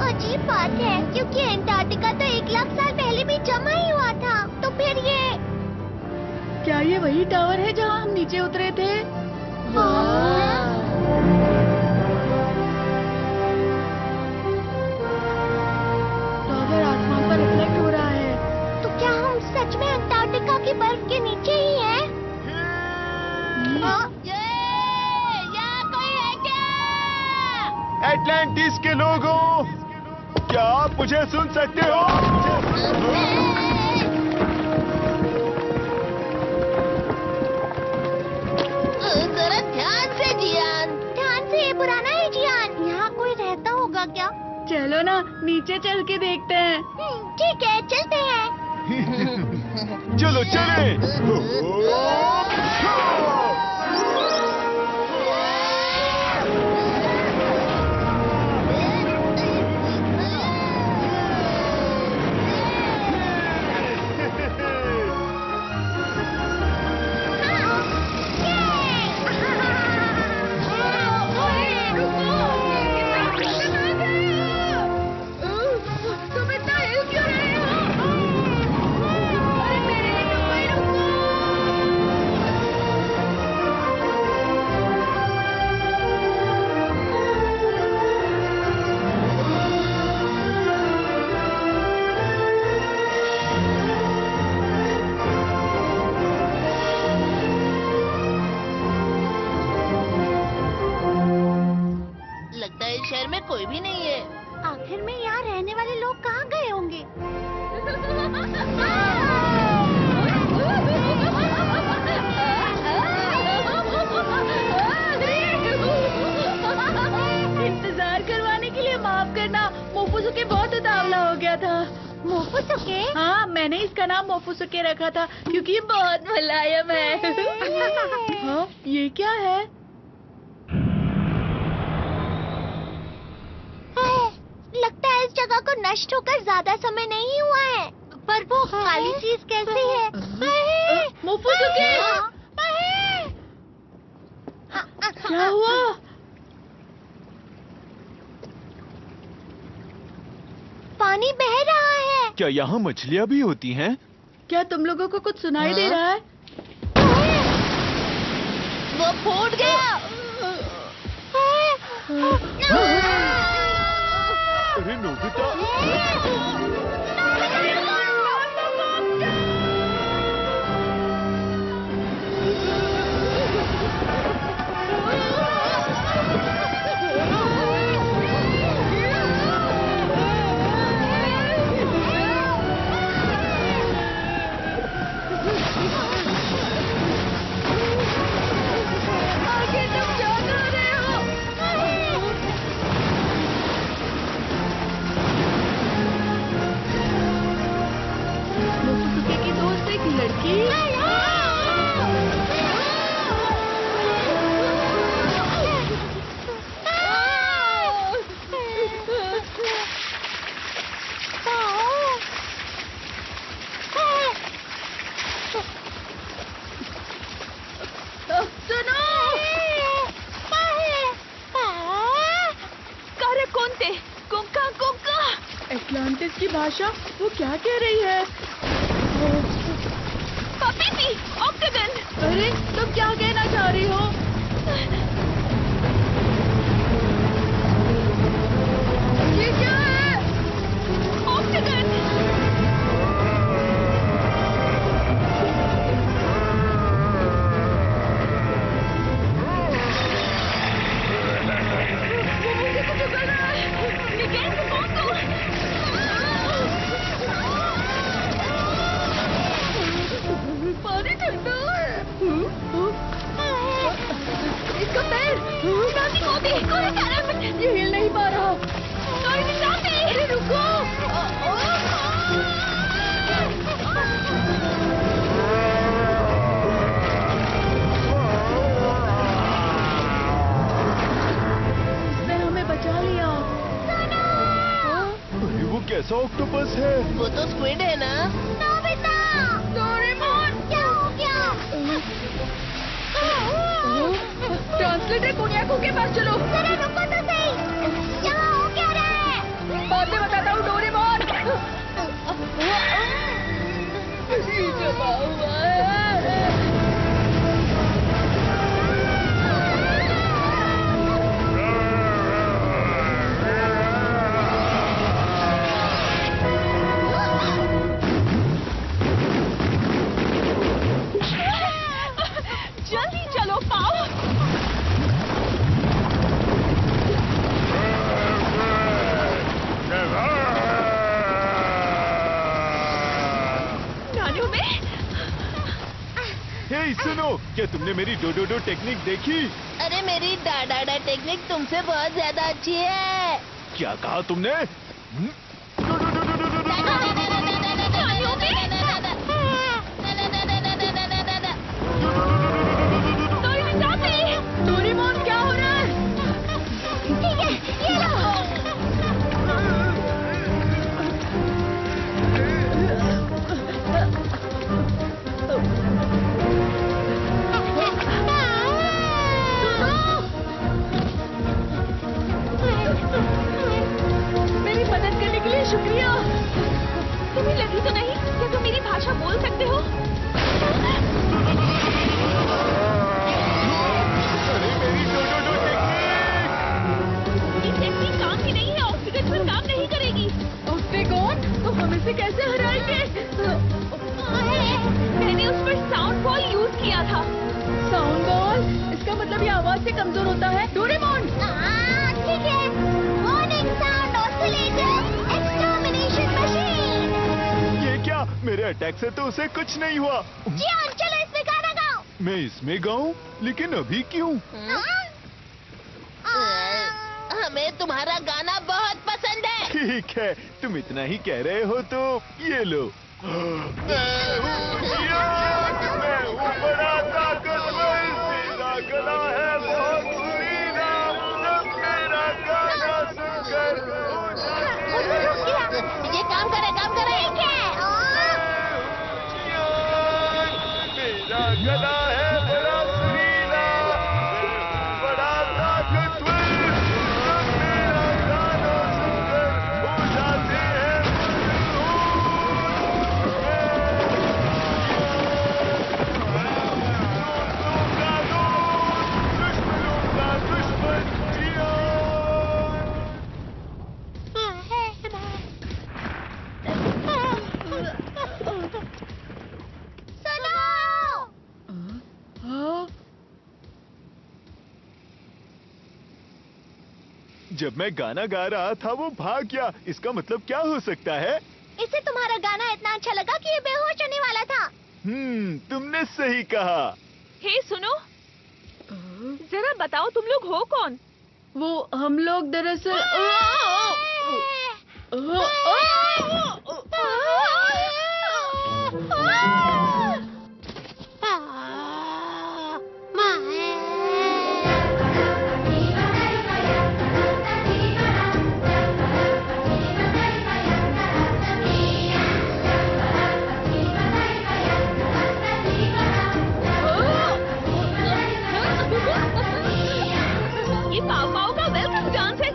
अजीब बात है, क्योंकि अंटार्कटिका तो 1,00,000 साल पहले भी जमा ही हुआ था। तो फिर ये क्या ये वही टावर है जहाँ हम नीचे उतरे थे? टावर आसमान पर रिफ्लेक्ट हो रहा है। तो क्या हम सच में अंटार्कटिका की बर्फ के नीचे ही हैं? यहाँ कोई है क्या? एटलांटिस के लोगों, क्या आप मुझे सुन सकते हो? जरा ध्यान से जियान। ध्यान से, ये पुराना है जियान। यहाँ कोई रहता होगा क्या? चलो ना, नीचे चल के देखते हैं। ठीक है, चलते हैं। चलो चले। तुम इतना हिल क्यों रहे हो? अरे मेरे रुको। लगता है इस शहर में कोई भी नहीं है। आखिर में यहाँ रहने वाले लोग कहाँ गए होंगे? इंतजार करवाने के लिए माफ करना, मोफुसुके बहुत उतावला हो गया था। मोफुसुके? हाँ, मैंने इसका नाम मोफुसुके रखा था क्योंकि ये बहुत मुलायम है। हाँ, ये क्या है? लगता है इस जगह को नष्ट होकर ज्यादा समय नहीं हुआ है। पर वो खाली चीज कैसी है? मोफुसुके! क्या हुआ? पानी बह रहा है। क्या यहाँ मछलियाँ भी होती हैं? क्या तुम लोगों को कुछ सुनाई दे रहा है? वो फूट गया। अरे नोबिता! मोफुसुके की दोस्त एक लड़की। सुनो! कार्य कोंते, कुंका कुंका। एटलांटिस की भाषा वो क्या कह रही है? पपीपी, ऑक्टागन। अरे, तुम क्या कहना चाह रही हो? ये क्या है? ऑक्टागन। पानी ठंडा है। इसका पैर ये हिल नहीं पा रहा। अरे रुको! इसने हमें बचा लिया। अरे वो कैसा ऑक्टोपस है? वो तो स्क्विड है ना? नोबिता! डोरेमोन! क्या हो गया? ट्रांसलेटर कोनियाको के पास चलो। जरा रुको तो सही। यहाँ हो क्या रहा है? बाद में बताता हूँ डोरेमोन। ये जमा हुआ है। जल्दी चलो पाओ। नानू में हे सुनो, क्या तुमने मेरी डोडोडो टेक्निक देखी? अरे मेरी डाडा टेक्निक तुमसे बहुत ज्यादा अच्छी है। क्या कहा तुमने? डोरेमोन क्या हो रहा है? ठीक है, ये लो। मेरी मदद करने के लिए शुक्रिया। तुम्हें लगी तो नहीं? क्या तुम मेरी भाषा बोल सकते हो? अरे मेरी डोडोडो टेक्निक! ये टेक्निक काम की नहीं है, ऑक्सीजन पर काम नहीं करेगी। ऑक्टेगॉन, तो हम इसे कैसे हराएंगे? मैंने उस पर साउंड बॉल यूज किया था। Sound ball? इसका मतलब ये आवाज से कमजोर होता है। डोरेमोन! ठीक है। Warning sound oscillator extermination machine. ये क्या? मेरे अटैक से तो उसे कुछ नहीं हुआ। जियान, चलो इसमें गाना गाओ। मैं इसमें गाऊं? लेकिन अभी क्यों? हमें तुम्हारा गाना बहुत पसंद है। ठीक है, तुम इतना ही कह रहे हो तो ये लो। मैं हूँ बड़ा ताकतवर, मेरा गला है बहुत सुरीला, सब मेरा गाना सुनकर हो जाते हैं। ये काम करे मेरा गला है बड़ा सुरीला, बड़ा ताकतवर, सब मेरा गाना सुनकर हो जाते हैं दुश्मनों का दुश्मन जियान। हाँ? जब मैं गाना गा रहा था वो भाग गया, इसका मतलब क्या हो सकता है? इसे तुम्हारा गाना इतना अच्छा लगा कि ये बेहोश होने वाला था। तुमने सही कहा। हे सुनो, जरा बताओ तुम लोग हो कौन? वो हम लोग दरअसल ये पाव पाव का वेलकम डांस है।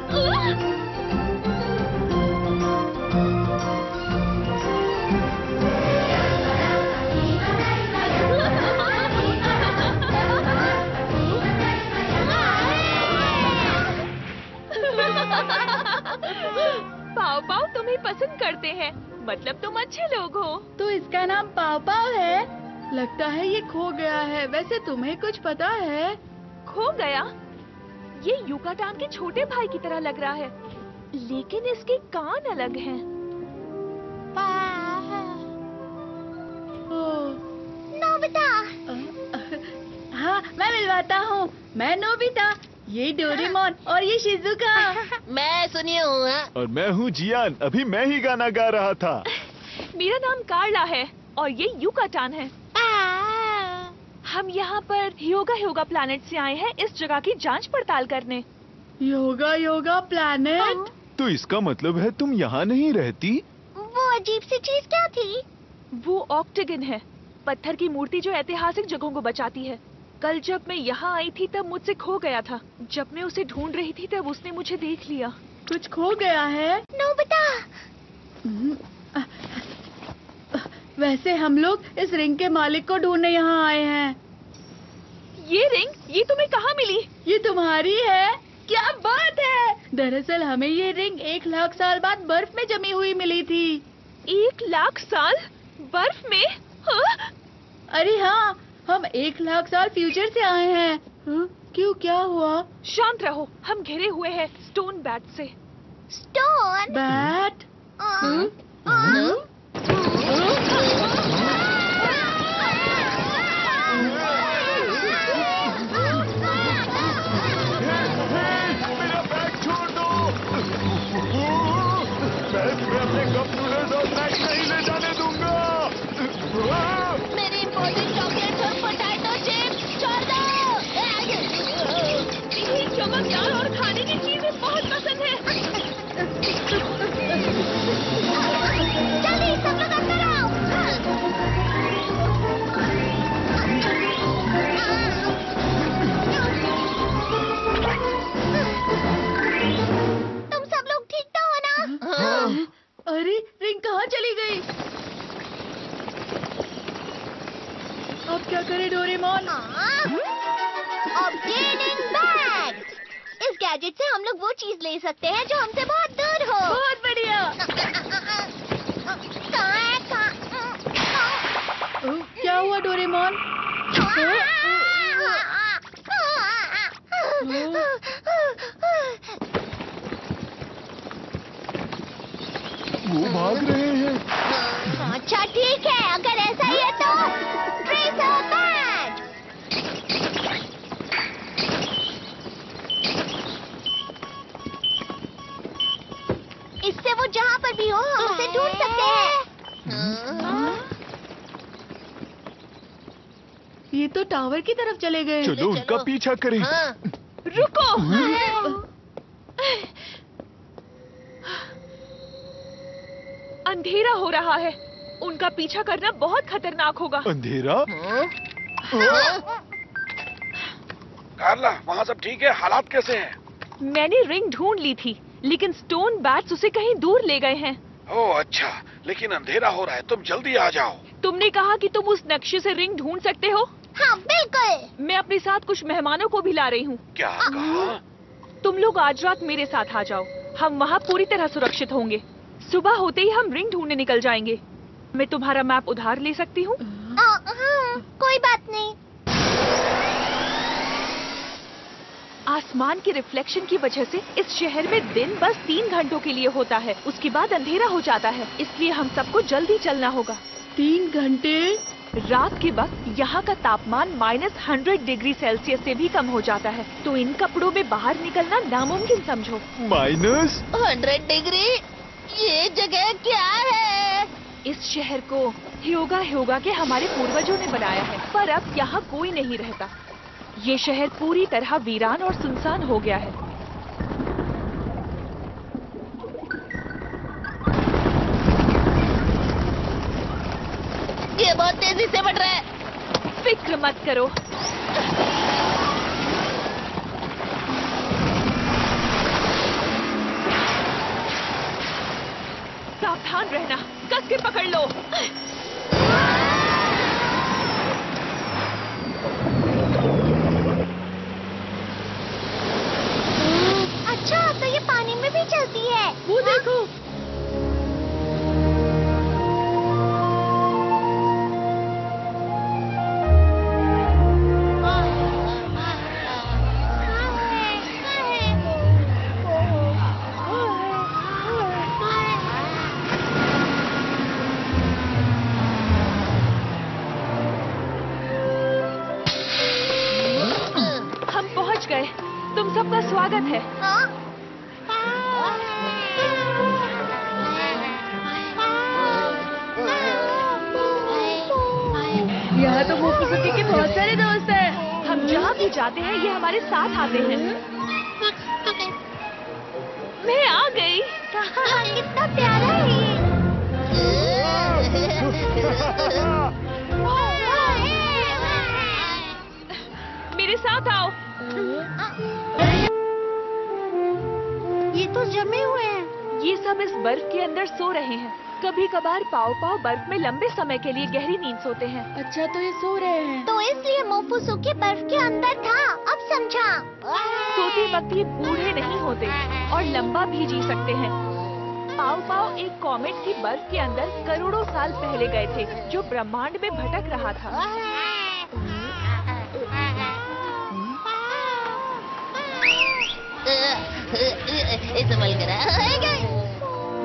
पाव पाव तुम्हें पसंद करते हैं, मतलब तुम अच्छे लोग हो। तो इसका नाम पाव पाव है। लगता है ये खो गया है। वैसे तुम्हें कुछ पता है? खो गया? ये युकाटान के छोटे भाई की तरह लग रहा है, लेकिन इसके कान अलग हैं। नोबिता। हाँ, मैं मिलवाता हूँ। मैं नोबिता, ये डोरेमोन और ये शिजुका। मैं सुनिए हूँ। और मैं हूँ जियान, अभी मैं ही गाना गा रहा था। मेरा नाम कार्ला है और ये युकाटान है। हम यहाँ पर योगा प्लैनेट से आए हैं इस जगह की जांच पड़ताल करने। योगा प्लैनेट? तो इसका मतलब है तुम यहाँ नहीं रहती? वो अजीब सी चीज क्या थी? वो ऑक्टेगन है, पत्थर की मूर्ति जो ऐतिहासिक जगहों को बचाती है। कल जब मैं यहाँ आई थी तब मुझसे खो गया था। जब मैं उसे ढूंढ रही थी तब उसने मुझे देख लिया। कुछ खो गया है? नोबिता। वैसे हम लोग इस रिंग के मालिक को ढूंढने यहाँ आए हैं। ये रिंग, ये तुम्हें कहाँ मिली? ये तुम्हारी है? क्या बात है! दरअसल हमें ये रिंग 1 लाख साल बाद बर्फ में जमी हुई मिली थी। 1 लाख साल बर्फ में? हाँ? अरे हाँ, हम 1 लाख साल फ्यूचर से आए हैं। हाँ? क्यों, क्या हुआ? शांत रहो, हम घिरे हुए हैं स्टोन बैट से। स्टोन? बैट? मेरा बैग छोड़ दो। मैं तुम्हें अपने कप नूडल्स और स्नैक्स नहीं ले जाने दूंगा। मेरी इम्पोर्टेंट चॉकलेट्स और पोटैटो चिप्स छोड़ दो। इन्हें चमकदार और खाने की चीजें बहुत पसंद है। जल्दी सब लोग अंदर आओ। तुम सब लोग ठीक तो हो ना? अरे रिंग कहाँ चली गई? अब क्या करे डोरेमोन? Obtaining bag. इस गैजेट से हम लोग वो चीज ले सकते हैं जो हमसे बहुत दूर हो। बहुत बढ़िया। क्या हुआ डोरेमोन? वो भाग रहे हैं। अच्छा ठीक है, अगर ऐसा ही है तो ट्रेसर बैग। इससे वो जहाँ पर भी हो हम उसे ढूंढ सकते हैं। ये तो टावर की तरफ चले गए। चलो उनका पीछा करें। हाँ, रुको। अंधेरा हो रहा है, उनका पीछा करना बहुत खतरनाक होगा। अंधेरा? कार्ला, वहाँ सब ठीक है? हालात कैसे हैं? मैंने रिंग ढूंढ ली थी, लेकिन स्टोन बैट्स उसे कहीं दूर ले गए हैं। ओह अच्छा, लेकिन अंधेरा हो रहा है, तुम जल्दी आ जाओ। तुमने कहा कि तुम उस नक्शे से रिंग ढूंढ सकते हो। हाँ बिल्कुल। मैं अपने साथ कुछ मेहमानों को भी ला रही हूँ। क्या कहा? तुम लोग आज रात मेरे साथ आ जाओ, हम वहाँ पूरी तरह सुरक्षित होंगे। सुबह होते ही हम रिंग ढूंढने निकल जाएंगे। मैं तुम्हारा मैप उधार ले सकती हूँ? हाँ, कोई बात नहीं। आसमान के रिफ्लेक्शन की वजह से इस शहर में दिन बस 3 घंटों के लिए होता है, उसके बाद अंधेरा हो जाता है, इसलिए हम सबको जल्दी चलना होगा। 3 घंटे? रात के वक्त यहाँ का तापमान -100 डिग्री सेल्सियस से भी कम हो जाता है, तो इन कपड़ों में बाहर निकलना नामुमकिन समझो। -100 डिग्री? ये जगह क्या है? इस शहर को ह्योगा के हमारे पूर्वजों ने बनाया है, पर अब यहाँ कोई नहीं रहता। ये शहर पूरी तरह वीरान और सुनसान हो गया है। ये बहुत तेजी से बढ़ रहा है। फिक्र मत करो। सावधान रहना, कस के पकड़ लो। अच्छा, तो ये पानी में भी चलती है। वो देखो। हम पहुंच गए। तुम सबका स्वागत है। यहाँ तो मोफुसुकी के बहुत सारे दोस्त हैं। हम जहाँ भी जाते हैं ये हमारे साथ आते हैं। मैं आ गई। कितना प्यारा है ये। मेरे साथ आओ। ये तो जमे हुए हैं। ये सब इस बर्फ के अंदर सो रहे हैं। कभी कभार पाव बर्फ में लंबे समय के लिए गहरी नींद सोते हैं। अच्छा, तो ये सो रहे हैं। तो इसलिए मोफुसुकी बर्फ के अंदर था। अब समझा। सोते वक्त ये बूढ़े नहीं होते और लंबा भी जी सकते हैं। पाव एक कॉमेट की बर्फ के अंदर करोड़ों साल पहले गए थे, जो ब्रह्मांड में भटक रहा था। संभल कर।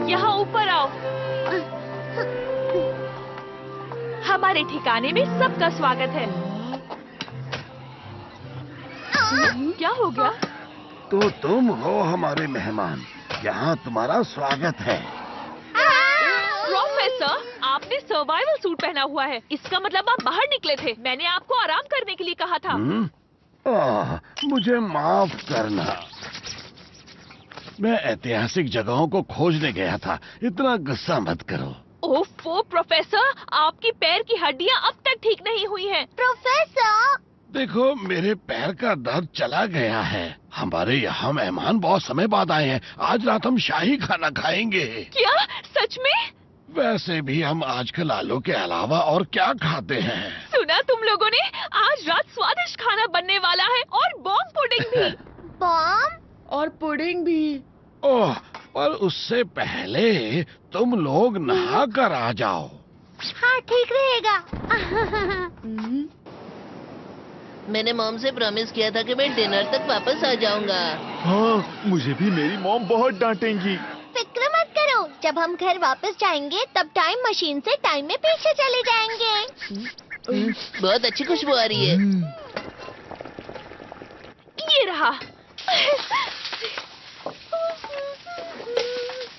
यहाँ ऊपर आओ। हमारे ठिकाने में सबका स्वागत है। क्या हो गया? तो तुम हो हमारे मेहमान, यहाँ तुम्हारा स्वागत है। प्रोफेसर, आपने सर्वाइवल सूट पहना हुआ है, इसका मतलब आप बाहर निकले थे। मैंने आपको आराम करने के लिए कहा था। मुझे माफ करना, मैं ऐतिहासिक जगहों को खोजने गया था। इतना गुस्सा मत करो। ओफो प्रोफेसर, आपकी पैर की हड्डियां अब तक ठीक नहीं हुई हैं। प्रोफेसर, देखो, मेरे पैर का दर्द चला गया है। हमारे यहाँ मेहमान बहुत समय बाद आए हैं। आज रात हम शाही खाना खाएंगे। क्या सच में? वैसे भी हम आजकल आलू के अलावा और क्या खाते हैं? सुना तुम लोगों ने? आज रात स्वादिष्ट खाना बनने वाला है और बॉम्ब पुडिंग भी। बॉम्ब और पुडिंग भी। ओह, पर उससे पहले तुम लोग नहा कर आ जाओ। हाँ, ठीक रहेगा। मैंने मॉम से प्रॉमिस किया था कि मैं डिनर तक वापस आ जाऊंगा। हाँ, मुझे भी मेरी मॉम बहुत डांटेंगी। फिक्र मत करो, जब हम घर वापस जाएंगे तब टाइम मशीन से टाइम में पीछे चले जाएंगे। बहुत अच्छी खुशबू आ रही है। ये रहा।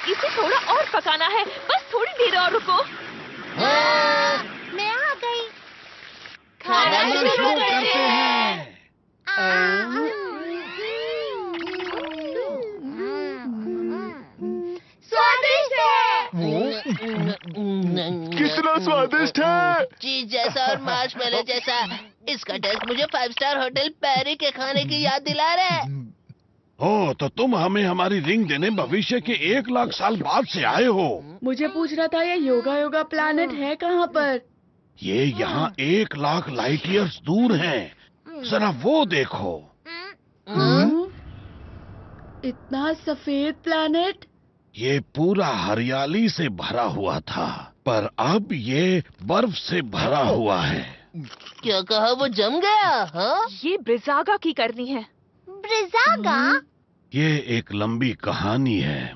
इसे थोड़ा और पकाना है, बस थोड़ी देर और रुको। मैं आ गई। खाना शुरू करते हैं। स्वादिष्ट है। कितना स्वादिष्ट है। चीज जैसा और मार्शमेलो जैसा। इसका टेस्ट मुझे 5 स्टार होटल पैरी के खाने की याद दिला रहा है। ओ, तो तुम हमें हमारी रिंग देने भविष्य के 1 लाख साल बाद से आए हो। मुझे पूछ रहा था ये योगा योगा प्लैनेट है कहाँ पर? ये यहाँ 1 लाख लाइट ईयर्स दूर है। जरा वो देखो। इतना सफेद प्लैनेट? ये पूरा हरियाली से भरा हुआ था, पर अब ये बर्फ से भरा हुआ है। क्या कहा, वो जम गया? हाँ? ये ब्रिजागा की करनी है। ब्रिजागा? ये एक लंबी कहानी है।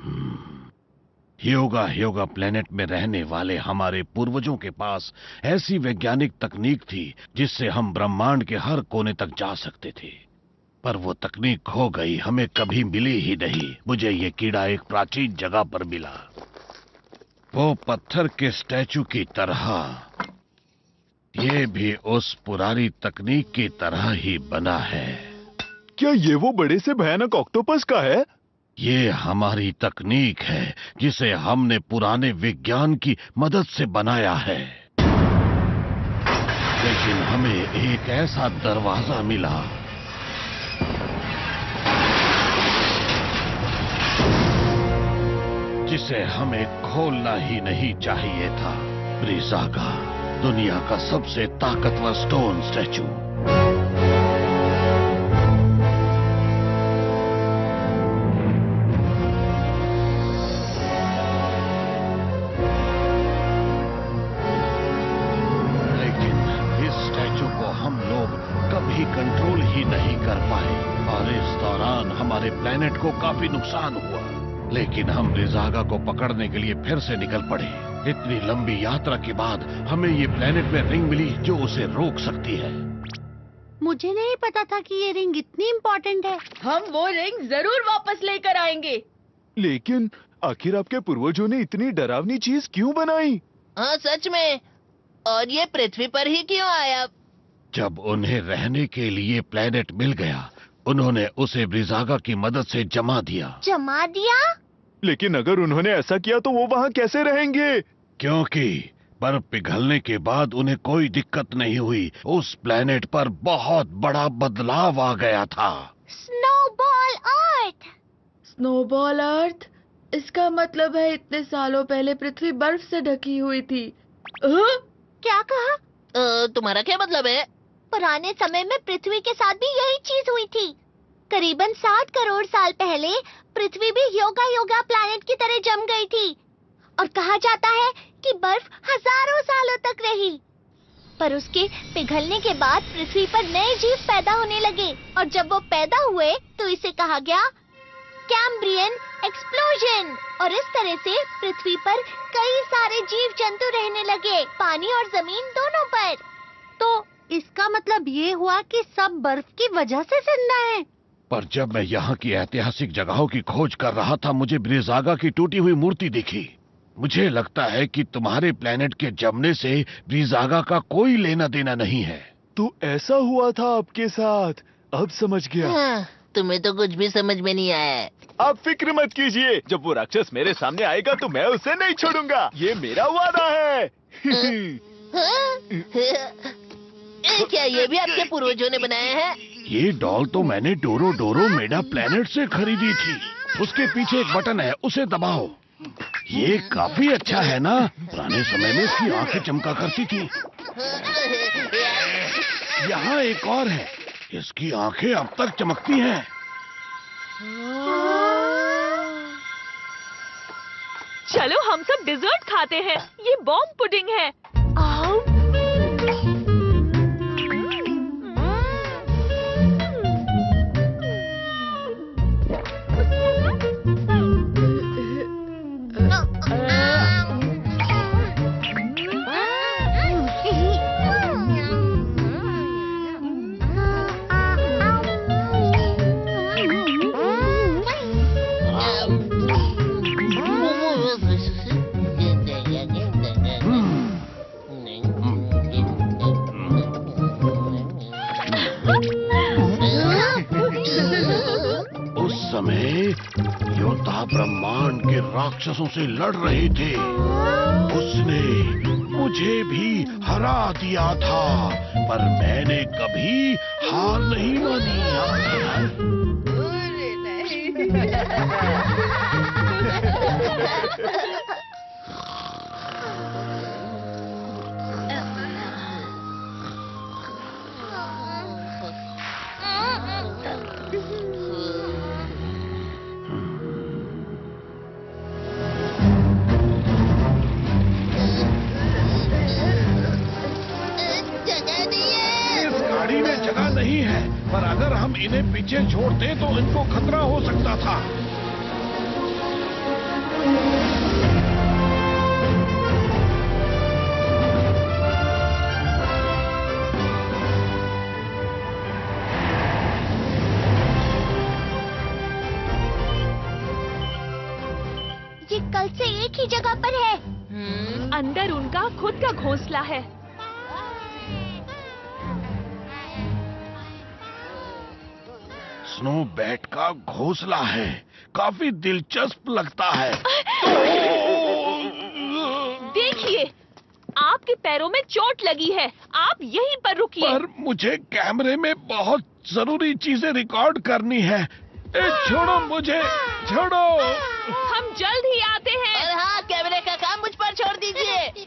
ह्योगा प्लेनेट में रहने वाले हमारे पूर्वजों के पास ऐसी वैज्ञानिक तकनीक थी जिससे हम ब्रह्मांड के हर कोने तक जा सकते थे, पर वो तकनीक खो गई, हमें कभी मिली ही नहीं। मुझे ये कीड़ा एक प्राचीन जगह पर मिला, वो पत्थर के स्टैचू की तरह। ये भी उस पुरानी तकनीक की तरह ही बना है। क्या ये वो बड़े से भयानक ऑक्टोपस का है? ये हमारी तकनीक है जिसे हमने पुराने विज्ञान की मदद से बनाया है, लेकिन हमें एक ऐसा दरवाजा मिला जिसे हमें खोलना ही नहीं चाहिए था। ब्रिजागा, दुनिया का सबसे ताकतवर स्टोन स्टैचू। कभी कंट्रोल ही नहीं कर पाए और इस दौरान हमारे प्लेनेट को काफी नुकसान हुआ, लेकिन हम ब्रिजागा को पकड़ने के लिए फिर से निकल पड़े। इतनी लंबी यात्रा के बाद हमें ये प्लेनेट में रिंग मिली जो उसे रोक सकती है। मुझे नहीं पता था कि ये रिंग इतनी इम्पोर्टेंट है। हम वो रिंग जरूर वापस लेकर आएंगे। लेकिन आखिर आपके पूर्वजों ने इतनी डरावनी चीज क्यों बनाई? हाँ सच में, और ये पृथ्वी पर ही क्यों आया? जब उन्हें रहने के लिए प्लेनेट मिल गया, उन्होंने उसे ब्रिजागा की मदद से जमा दिया। जमा दिया? लेकिन अगर उन्होंने ऐसा किया तो वो वहाँ कैसे रहेंगे? क्योंकि बर्फ पिघलने के बाद उन्हें कोई दिक्कत नहीं हुई। उस प्लेनेट पर बहुत बड़ा बदलाव आ गया था। स्नोबॉल अर्थ। स्नोबॉल अर्थ? इसका मतलब है इतने सालों पहले पृथ्वी बर्फ से ढकी हुई थी। क्या कहा? तुम्हारा क्या मतलब है? पुराने समय में पृथ्वी के साथ भी यही चीज हुई थी। करीबन 7 करोड़ साल पहले पृथ्वी भी योगा प्लैनेट की तरह जम गई थी, और कहा जाता है कि बर्फ हजारों सालों तक रही। पर उसके पिघलने के बाद पृथ्वी पर नए जीव पैदा होने लगे, और जब वो पैदा हुए तो इसे कहा गया कैम्ब्रियन एक्सप्लोजन। और इस तरह से पृथ्वी पर कई सारे जीव जंतु रहने लगे, पानी और जमीन दोनों पर। तो इसका मतलब ये हुआ कि सब बर्फ की वजह से जिंदा है। पर जब मैं यहाँ की ऐतिहासिक जगहों की खोज कर रहा था, मुझे ब्रिजागा की टूटी हुई मूर्ति दिखी। मुझे लगता है कि तुम्हारे प्लेनेट के जमने से ब्रिजागा का कोई लेना देना नहीं है। तो ऐसा हुआ था आपके साथ? अब समझ गया। हाँ, तुम्हें तो कुछ भी समझ में नहीं आया है। आप फिक्र मत कीजिए, जब वो राक्षस मेरे सामने आएगा तो मैं उसे नहीं छोड़ूंगा। ये मेरा वादा है। क्या ये भी आपके पूर्वजों ने बनाया है? ये डॉल तो मैंने डोरो मेडा प्लेनेट से खरीदी थी। उसके पीछे एक बटन है, उसे दबाओ। ये काफी अच्छा है ना? पुराने समय में इसकी आंखें चमका करती थी। यहाँ एक और है, इसकी आंखें अब तक चमकती हैं। चलो हम सब डिजर्ट खाते हैं। ये बॉम्ब पुडिंग है। आओ। देवता ब्रह्मांड के राक्षसों से लड़ रहे थे। उसने मुझे भी हरा दिया था, पर मैंने कभी हार नहीं मानी। इस गाड़ी में जगह नहीं है, पर अगर हम इन्हें पीछे छोड़ते तो इनको खतरा हो सकता था। ये कल से एक ही जगह पर है। अंदर उनका खुद का घोंसला है। स्नो बैट का घोंसला है, काफी दिलचस्प लगता है। देखिए, आपके पैरों में चोट लगी है, आप यहीं पर रुकिए। पर मुझे कैमरे में बहुत जरूरी चीजें रिकॉर्ड करनी है। छोड़ो मुझे, छोड़ो। हम जल्द ही आते हैं। और हाँ, कैमरे का काम मुझ पर छोड़ दीजिए।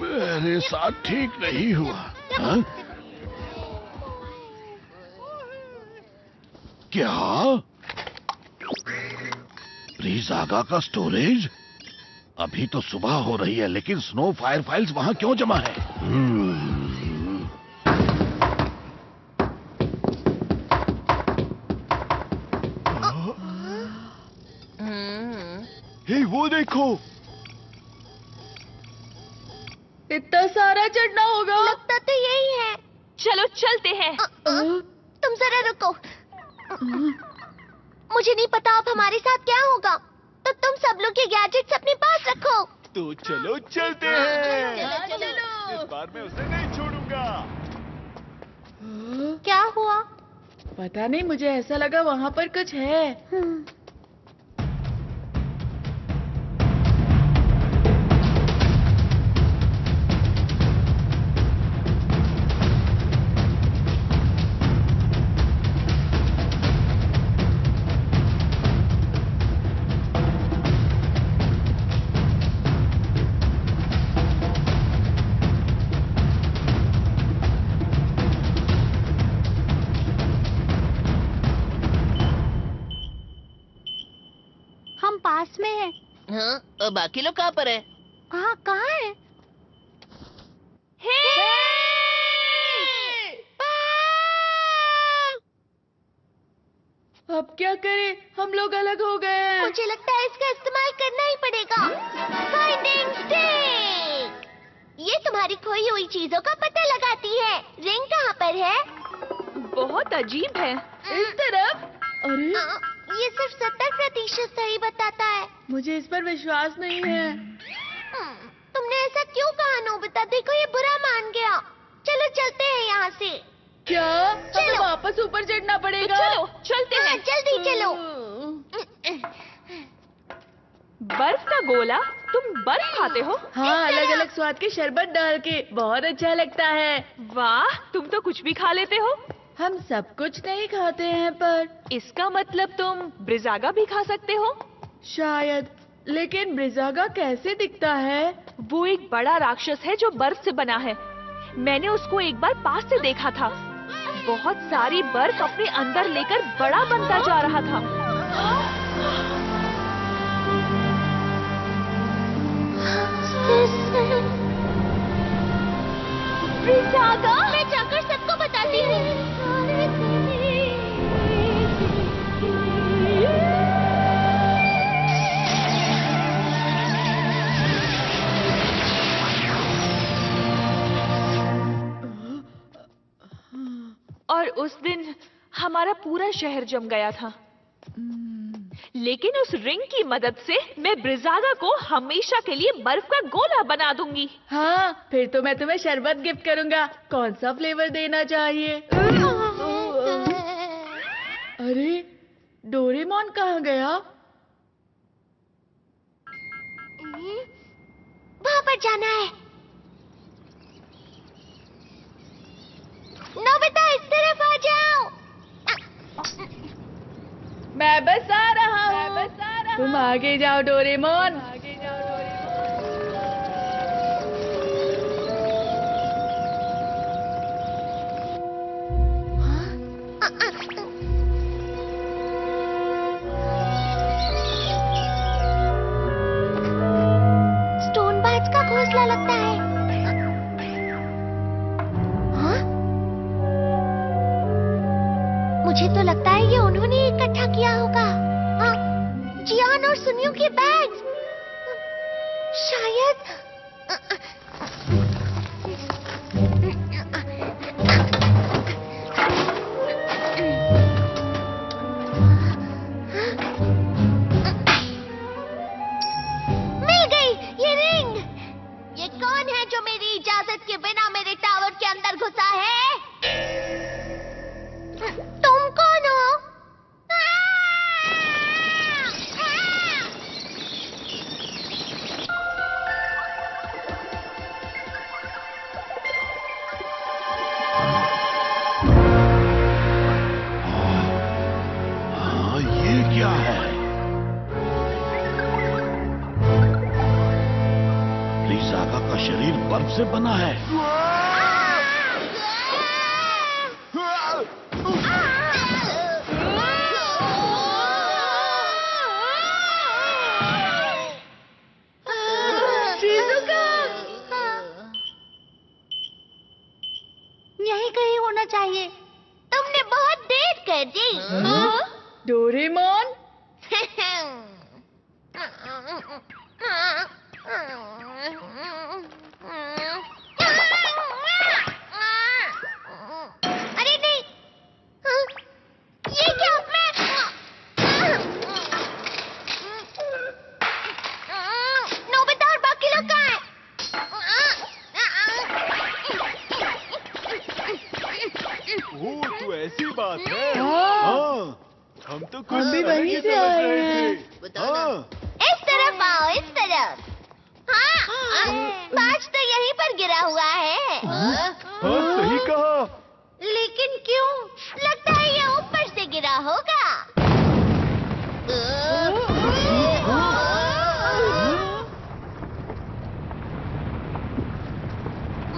मेरे साथ ठीक नहीं हुआ। हाँ? क्या? ब्रिजागा का स्टोरेज? अभी तो सुबह हो रही है, लेकिन स्नो फायर फाइल्स वहां क्यों जमा है? हे, वो देखो। इतना सारा चढ़ना होगा। लगता तो यही है। चलो चलते हैं। तुम जरा रुको। मुझे नहीं पता अब हमारे साथ क्या होगा, तो तुम सब लोग ये गैजेट्स अपने पास रखो। तो चलो चलते हैं। चलो। इस बार मैं उसे नहीं छोड़ूंगा। क्या हुआ? पता नहीं, मुझे ऐसा लगा वहाँ पर कुछ है। हम पास में हैं। हाँ, और बाकी लोग कहाँ पर है? हाँ, कहाँ है? अब क्या करें? हम लोग अलग हो गए हैं। मुझे लगता है इसका इस्तेमाल करना ही पड़ेगा। Finding stick. ये तुम्हारी खोई हुई चीजों का पता लगाती है। रिंग कहाँ पर है? बहुत अजीब है। इस तरफ। अरे, ये सिर्फ 70% सही बताता है। मुझे इस पर विश्वास नहीं है। तुमने ऐसा क्यों कहा नोबिता? देखो, ये बुरा मान गया। चलो चलते हैं यहाँ से। क्या? हमें चलो। वापस ऊपर चढ़ना तो पड़ेगा। चलो चलते हाँ, हैं। जल्दी चलो। बर्फ का गोला? तुम बर्फ खाते हो? हाँ, अलग अलग स्वाद के शरबत डाल के बहुत अच्छा लगता है। वाह, तुम तो कुछ भी खा लेते हो। हम सब कुछ नहीं खाते हैं, पर इसका मतलब तुम ब्रिजागा भी खा सकते हो? शायद। लेकिन ब्रिजागा कैसे दिखता है? वो एक बड़ा राक्षस है जो बर्फ से बना है। मैंने उसको एक बार पास से देखा था। बहुत सारी बर्फ अपने अंदर लेकर बड़ा बनता जा रहा था। ब्रिजागा, मैं जाकर सबको बताती हूँ। और उस दिन हमारा पूरा शहर जम गया था। लेकिन उस रिंग की मदद से मैं ब्रिजागा को हमेशा के लिए बर्फ का गोला बना दूंगी। हाँ, फिर तो मैं तुम्हें शरबत गिफ्ट करूंगा। कौन सा फ्लेवर देना चाहिए? अरे, डोरेमोन कहाँ गया? पर जाना है। नोबिता इस तरफ आ जाओ। मैं बस आ रहा हूँ। तुम आगे जाओ डोरेमोन। स्टोन बाज का घोंसला लगता है। हाँ? मुझे तो लगता है ये उन्होंने इकट्ठा किया होगा। हाँ? जियान और सुनियो के बैग्स। शायद मिल गई ये रिंग। ये कौन है जो मेरी इजाजत के बिना मेरे टावर के अंदर घुसा है? तुम कौन हो? हाँ, ये क्या है? लिसागा का शरीर बर्फ से बना है। यही कहीं होना चाहिए। तुमने बहुत देर कर दी। डोरेमोन अरे नहीं। ये क्या? नोबिता और बाकी लोग कहाँ हैं? ओह, तो ऐसी बात है। हाँ। हाँ, हम तो कुछ हम भी अलग वहीं ही से समझ आए रहे हैं। थे। बताओ ना। हाँ, इस तरफ आओ, इस तरफ। हाँ, बाज तो यहीं पर गिरा हुआ है। हाँ, सही कहा। लेकिन क्यों? लगता है ये ऊपर से गिरा होगा।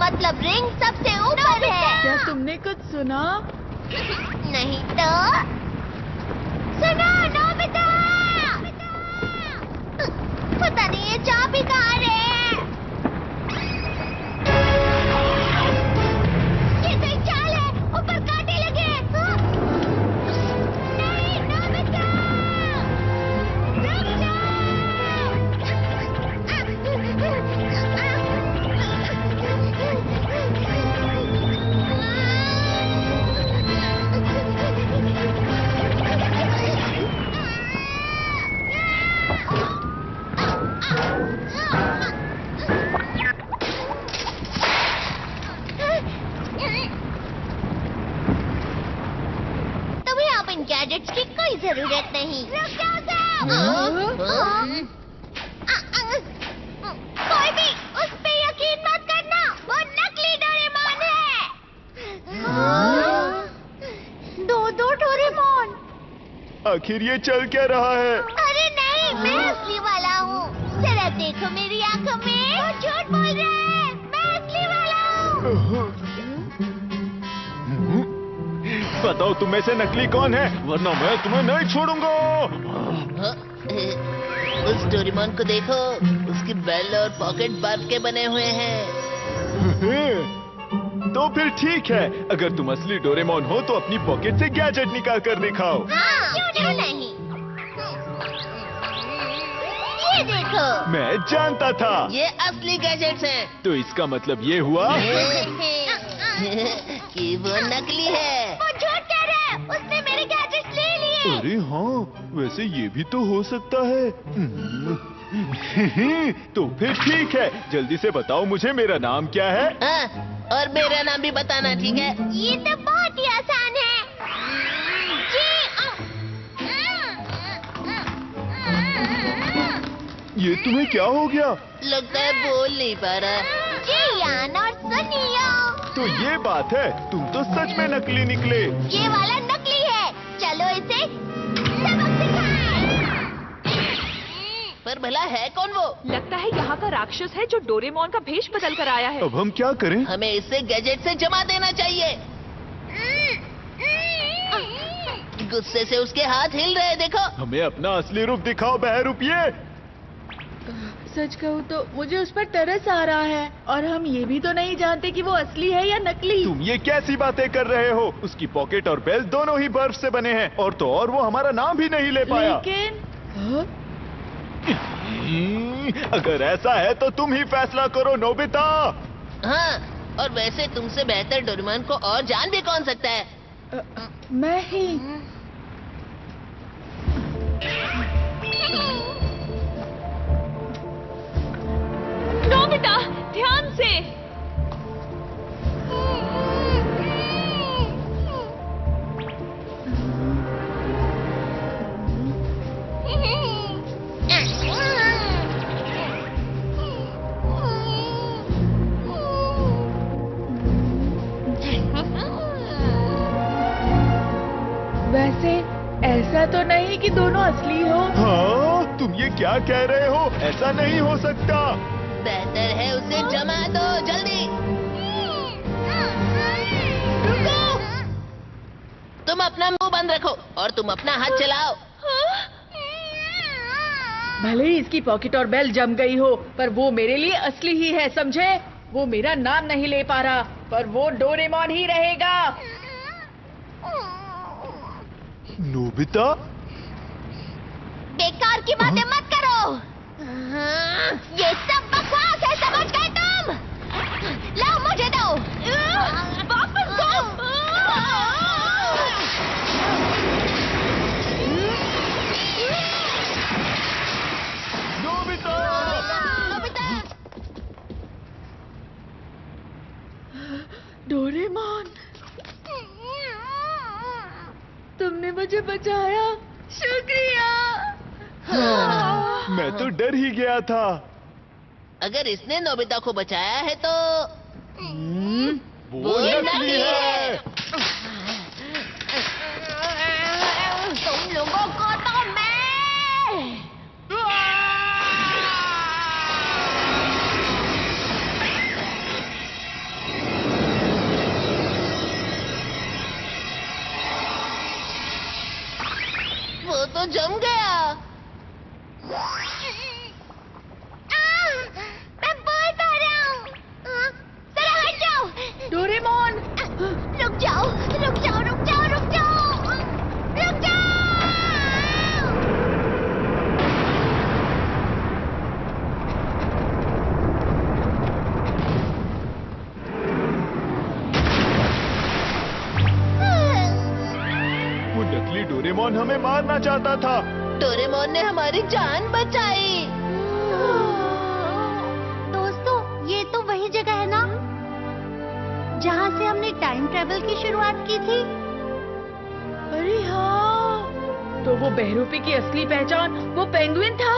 मतलब रिंग सबसे ऊपर है। क्या तुमने कुछ सुना? नहीं तो सुनो नोबिता। पता नहीं ये चाबी कहाँ है। ये तो एक चाल है, ऊपर कांटे लगे हैं। हाँ? नहीं नोबिता, रुक तुम्हें अब इन गैजेट्स की कोई जरूरत नहीं। रुक जाओ कोई भी उस पे यकीन मत करना, वो नकली डोरेमोन है। दो डोरेमोन। आखिर ये चल क्या रहा है? अरे नहीं, मैं असली वाला हूँ। जरा देखो मेरी आंखों में। वो झूठ बोल रहा है, मैं असली वाला हूँ। बताओ तुम में से नकली कौन है, वरना मैं तुम्हें नहीं छोड़ूंगा। उस डोरेमोन को देखो, उसकी बेल और पॉकेट बर्फ के बने हुए हैं। तो फिर ठीक है, अगर तुम असली डोरेमोन हो तो अपनी पॉकेट से गैजेट निकाल कर दिखाओ। हाँ, क्यों नहीं? ये देखो। मैं जानता था। ये असली गैजेट्स हैं। तो इसका मतलब ये हुआ कि वो नकली है। वो झूठ कह रहा है, उसने मेरे गैजेट्स ले लिए। अरे हाँ, वैसे ये भी तो हो सकता है। तो फिर ठीक है, जल्दी से बताओ मुझे मेरा नाम क्या है। हाँ, और मेरा नाम भी बताना, ठीक है? ये तो बहुत ही आसान है। जी ये तुम्हें क्या हो गया? लगता है बोल नहीं पा रहा। जियान और सुनियो, तो ये बात है, तुम तो सच में नकली निकले। ये वाला नकली है। चलो इसे सबक सिखाएं। पर भला है कौन वो? लगता है यहाँ का राक्षस है जो डोरेमोन का भेष बदल कर आया है। अब हम क्या करें? हमें इसे गैजेट से जमा देना चाहिए। गुस्से से उसके हाथ हिल रहे, देखो। हमें अपना असली रूप दिखाओ बहरूपिये। सच कहूँ तो मुझे उस पर तरस आ रहा है, और हम ये भी तो नहीं जानते कि वो असली है या नकली। तुम ये कैसी बातें कर रहे हो? उसकी पॉकेट और बेल्ट दोनों ही बर्फ से बने हैं, और तो और वो हमारा नाम भी नहीं ले पाया। लेकिन हाँ? अगर ऐसा है तो तुम ही फैसला करो नोबिता। हाँ, और वैसे तुमसे बेहतर डोरेमोन को और जान भी कौन सकता है? मैं ही। नोबिता, ध्यान से। वैसे ऐसा तो नहीं कि दोनों असली हो। हाँ, तुम ये क्या कह रहे हो? ऐसा नहीं हो सकता। बेहतर है उसे जमा दो, जल्दी। रुको। तुम अपना मुंह बंद रखो और तुम अपना हाथ चलाओ। भले ही इसकी पॉकेट और बेल्ट जम गई हो, पर वो मेरे लिए असली ही है, समझे? वो मेरा नाम नहीं ले पा रहा, पर वो डोरेमोन ही रहेगा। नोबिता? बेकार की बातें मत करो। ये सब बकवास है, समझ गए तुम? लाओ मुझे दो। वापस दो। नोबिता! डोरेमोन, तुमने मुझे बचाया, शुक्रिया। मैं तो डर ही गया था। अगर इसने नोबिता को बचाया है तो वो नकली है। तुम लोगों को तो मैं। वो तो जम गया। मैं बोल पा रहा हूँ। जरा हट जाओ। डोरेमोन, रुक जाओ, रुक जाओ, रुक जाओ, रुक जाओ, रुक जाओ। वो नकली डोरेमोन हमें मारना चाहता था। डोरेमोन ने हमारी जान बचाई। दोस्तों, ये तो वही जगह है ना जहाँ से हमने टाइम ट्रेवल की शुरुआत की थी। अरे हाँ, तो वो बहरूपी की असली पहचान वो पेंगुइन था।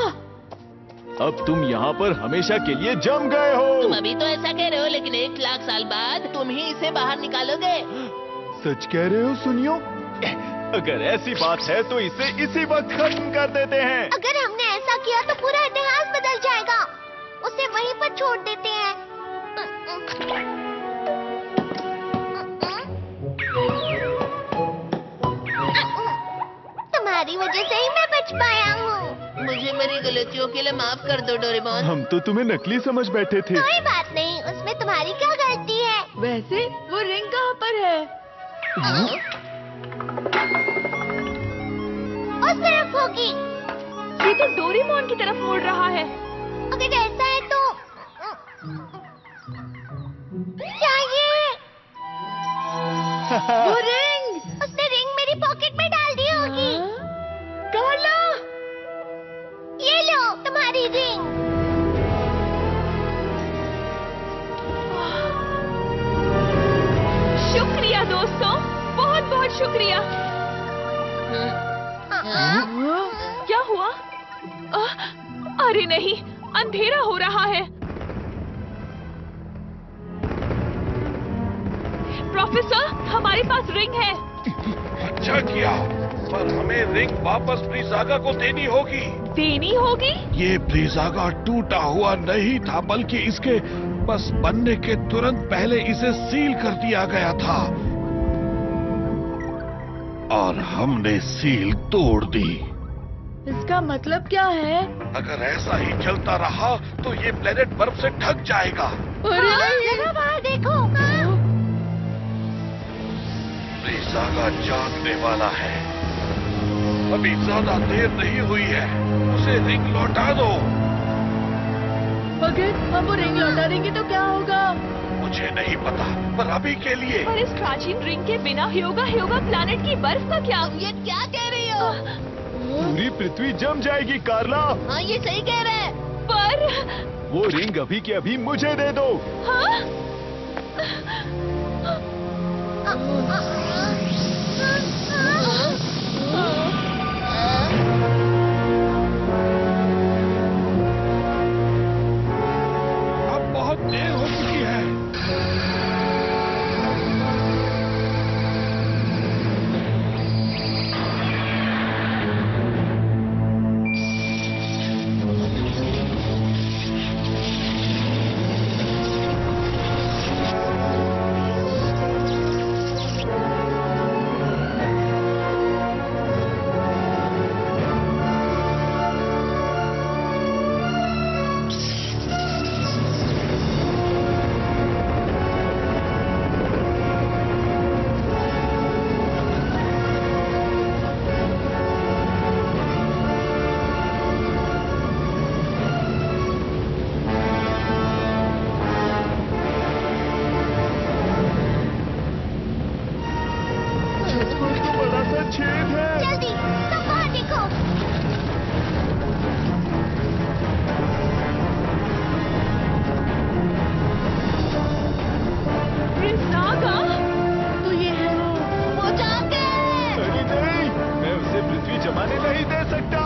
अब तुम यहाँ पर हमेशा के लिए जम गए हो। तुम अभी तो ऐसा कह रहे हो, लेकिन 1 लाख साल बाद तुम ही इसे बाहर निकालोगे। सच कह रहे हो? सुनियो, अगर ऐसी बात है तो इसे इसी वक्त खत्म कर देते हैं। अगर हमने ऐसा किया तो पूरा इतिहास बदल जाएगा। उसे वहीं पर छोड़ देते हैं। तुम्हारी वजह से ही मैं बच पाया हूँ। मुझे मेरी गलतियों के लिए माफ कर दो डोरेमोन। हम तो तुम्हें नकली समझ बैठे थे। कोई बात नहीं, उसमें तुम्हारी क्या गलती है? वैसे वो रिंग कहाँ पर है? उस तरफ होगी। ये तो डोरेमोन की तरफ मुड़ रहा है। अगर ऐसा है तो क्या ये? वो रिंग! उसने रिंग मेरी पॉकेट में डाल दी होगी। कार्ला! ये लो तुम्हारी रिंग। शुक्रिया दोस्तों, बहुत बहुत शुक्रिया। क्या हुआ? अरे नहीं, अंधेरा हो रहा है। प्रोफेसर, हमारे पास रिंग है। अच्छा किया, पर हमें रिंग वापस ब्रीज़ागा को देनी होगी। देनी होगी? ये ब्रीज़ागा टूटा हुआ नहीं था, बल्कि इसके बस बनने के तुरंत पहले इसे सील कर दिया गया था और हमने सील तोड़ दी। इसका मतलब क्या है? अगर ऐसा ही चलता रहा तो ये प्लेनेट बर्फ से ढक जाएगा। अरे नहीं, जरा बाहर देखो। ब्रीज़ागा जागने वाला है। अभी ज्यादा देर नहीं हुई है, उसे रिंग लौटा दो। अगर हम वो रिंग लौटा देंगे तो क्या होगा? मुझे नहीं पता, पर अभी के लिए। पर इस प्राचीन रिंग के बिना ह्योगा प्लैनेट की बर्फ का क्या? ये क्या कह रही हो? पूरी पृथ्वी जम जाएगी कार्ला। हाँ, ये सही कह रहे हैं। पर वो रिंग अभी के अभी मुझे दे दो। हाँ? अब बहुत देर हो चुकी है। बड़ा सा छेद है। जल्दी सब बाहर देखो। ब्रीज़ागा? तो ये है वो जाग गए। अरे नहीं, मैं उसे पृथ्वी जमाने नहीं दे सकता।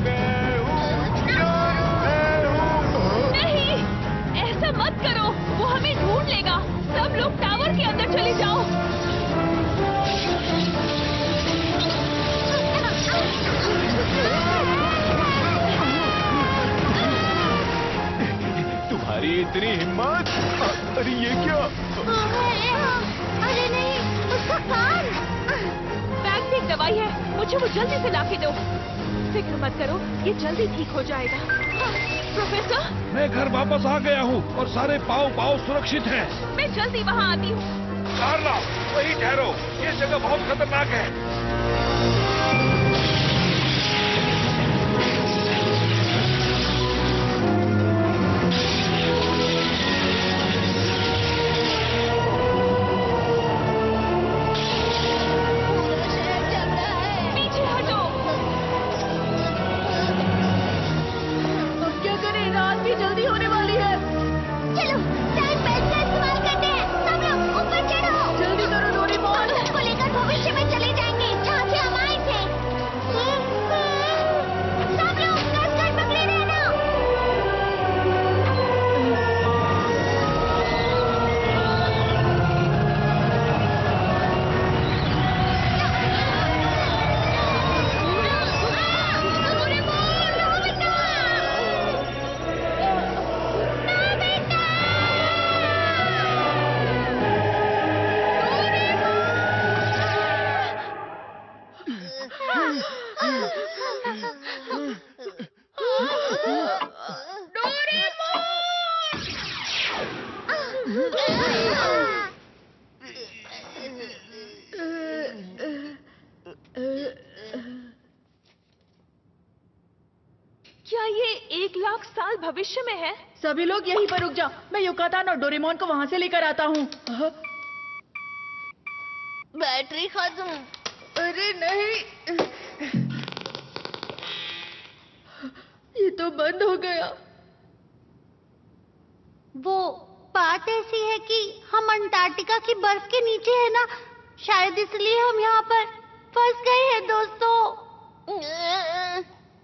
मैं हूँ। नहीं, ऐसा मत करो, वो हमें ढूंढ लेगा। सब लोग टावर के अंदर चले जाओ। तुम्हारी इतनी हिम्मत? अरे ये क्या? अरे नहीं, उसका कान। बैग में एक दवाई है, मुझे वो जल्दी से लाके दो। फिक्र मत करो, ये जल्दी ठीक हो जाएगा। प्रोफेसर, मैं घर वापस आ गया हूँ और सारे पाँव सुरक्षित हैं। मैं जल्दी वहाँ आती हूँ। कार्ला, वहीं ठहरो, ये जगह बहुत खतरनाक है। पीछे हटो। अब क्या करें? रात भी जल्दी होने वाली है। चलो टाइम बेल्ट का इस्तेमाल करते हैं। सब लोग ऊपर चढ़ो। जल्दी करो डोरेमोन। हम सबको लेकर भविष्य में चले जाएंगे, जहाँ से हम आए थे। सब लोग कसकर पकड़े रहना। क्या ये 1,00,000 साल भविष्य में है? सभी लोग यहीं पर रुक जाओ, मैं युकातान और डोरेमोन को वहाँ से लेकर आता हूँ। बैटरी खत्म। अरे नहीं, ये तो बंद हो गया। वो बात ऐसी है कि हम अंटार्कटिका की बर्फ के नीचे है ना, शायद इसलिए हम यहाँ पर फंस गए हैं दोस्तों।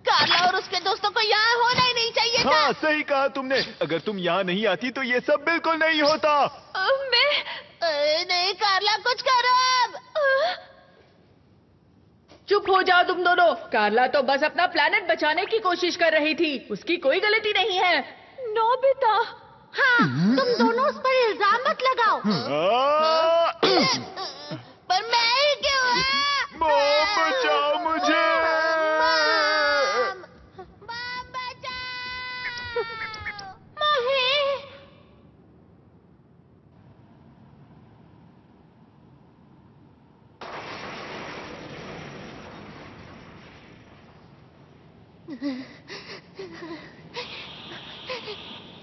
कार्ला और उसके दोस्तों को यहाँ होने चाहिए था। हाँ सही कहा तुमने। अगर तुम यहाँ नहीं आती तो ये सब बिल्कुल नहीं होता। नहीं कार्ला, कुछ करो अब। चुप हो जाओ तुम दोनों। कार्ला तो बस अपना प्लेनेट बचाने की कोशिश कर रही थी, उसकी कोई गलती नहीं है। नोबिता, हाँ, तुम दोनों उस पर इल्जाम मत लगाओ। पर मैं ही क्यों? मॉम बचाओ मुझे। मॉम बचाओ मुझे।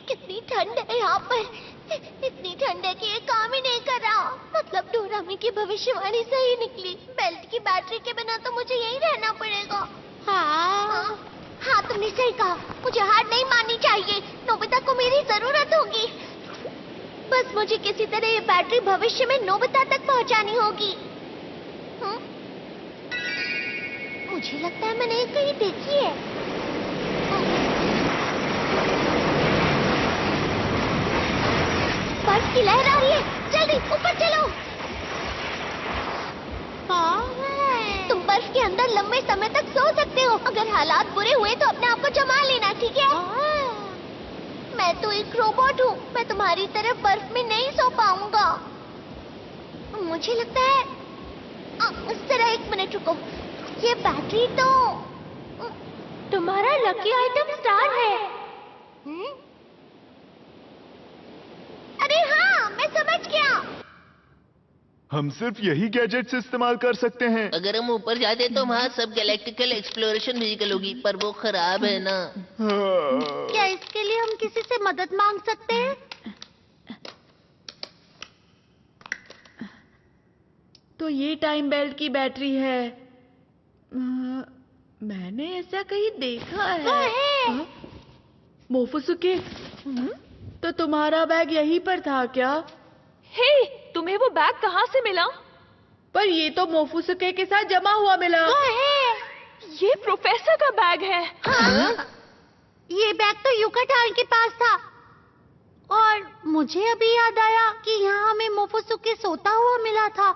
कितनी ठंड है यहाँ पर। इतनी ठंड है कि ये काम ही नहीं कर रहा। मतलब डोरामी की भविष्यवाणी सही निकली। बेल्ट की बैटरी के बिना तो मुझे यहीं रहना पड़ेगा। हाँ, तुमने सही कहा। मुझे हार नहीं माननी चाहिए। नोबिता को मेरी जरूरत होगी। बस मुझे किसी तरह ये बैटरी भविष्य में नोबिता तक पहुंचानी होगी। मुझे लगता है मैंने ये कहीं देखी है। बर्फ की लहर आ रही है। जल्दी ऊपर चलो। तुम बर्फ के अंदर लंबे समय तक सो सकते हो। अगर हालात बुरे हुए तो अपने आप को जमा लेना, ठीक है? मैं तो एक रोबोट हूँ। मैं तुम्हारी तरह बर्फ में नहीं सो पाऊंगा। मुझे लगता है जरा 1 मिनट रुको। ये बैटरी तो तुम्हारा लकी आइटम स्टार है। अरे हाँ, मैं समझ गया। हम सिर्फ यही गैजेट्स इस्तेमाल कर सकते हैं। अगर हम ऊपर जाते तो वहाँ सब गैलेक्टिकल एक्सप्लोरेशन व्हीकल होगी, पर वो खराब है ना। क्या इसके लिए हम किसी से मदद मांग सकते हैं? तो ये टाइम बेल्ट की बैटरी है। मैंने ऐसा कहीं देखा है। मोफुसुके, तो तुम्हारा बैग यहीं पर था क्या? हे, तुम्हें वो बैग कहाँ से मिला? पर ये तो मोफुसुके के साथ जमा हुआ मिला। ये प्रोफेसर का बैग है। हाँ? ये बैग तो युकाटान के पास था। और मुझे अभी याद आया कि यहाँ हमें मोफुसुके सोता हुआ मिला था।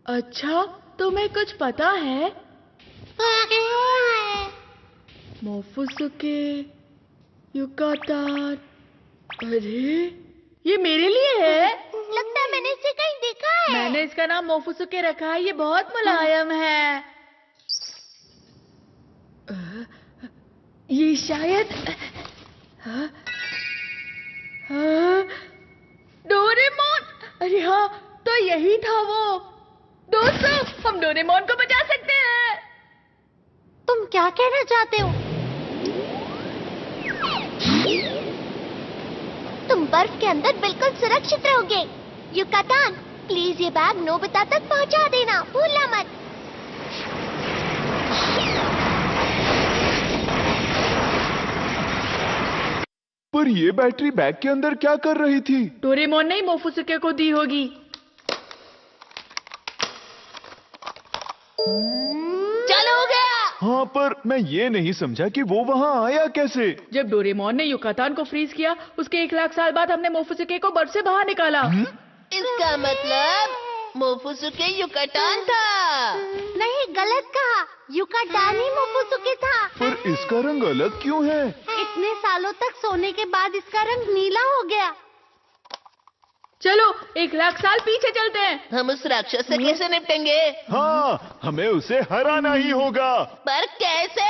अच्छा, तुम्हें कुछ पता है? मोफुसुके, युकाटान। अरे, ये मेरे लिए है। लगता है मैंने इसे कहीं देखा है। मैंने इसका नाम मोफुसुके रखा है। ये बहुत मुलायम है। ये शायद डोरेमोन। अरे हाँ, तो यही था वो। दोस्तों, हम डोरेमोन को बचा सकते हैं। तुम क्या कहना चाहते हो? तुम बर्फ के अंदर बिल्कुल सुरक्षित रहोगे। युकाटान, प्लीज ये बैग नोबिता तक पहुंचा देना, भूलना मत। पर ये बैटरी बैग के अंदर क्या कर रही थी? डोरेमोन ने मोफुसुके को दी होगी। चलो हो गया। हाँ, पर मैं ये नहीं समझा कि वो वहाँ आया कैसे? जब डोरेमोन ने युकाटान को फ्रीज किया, उसके 1 लाख साल बाद हमने मोफुसुके को बर्फ से बाहर निकाला। इसका मतलब मोफुसुके युकाटान था। नहीं, गलत कहा। युकाटान ही मोफुसुके था। पर इसका रंग अलग क्यों है? इतने सालों तक सोने के बाद इसका रंग नीला हो गया। चलो 1 लाख साल पीछे चलते हैं। हम उस राक्षस से कैसे निपटेंगे? हाँ, हमें उसे हराना ही होगा। पर कैसे?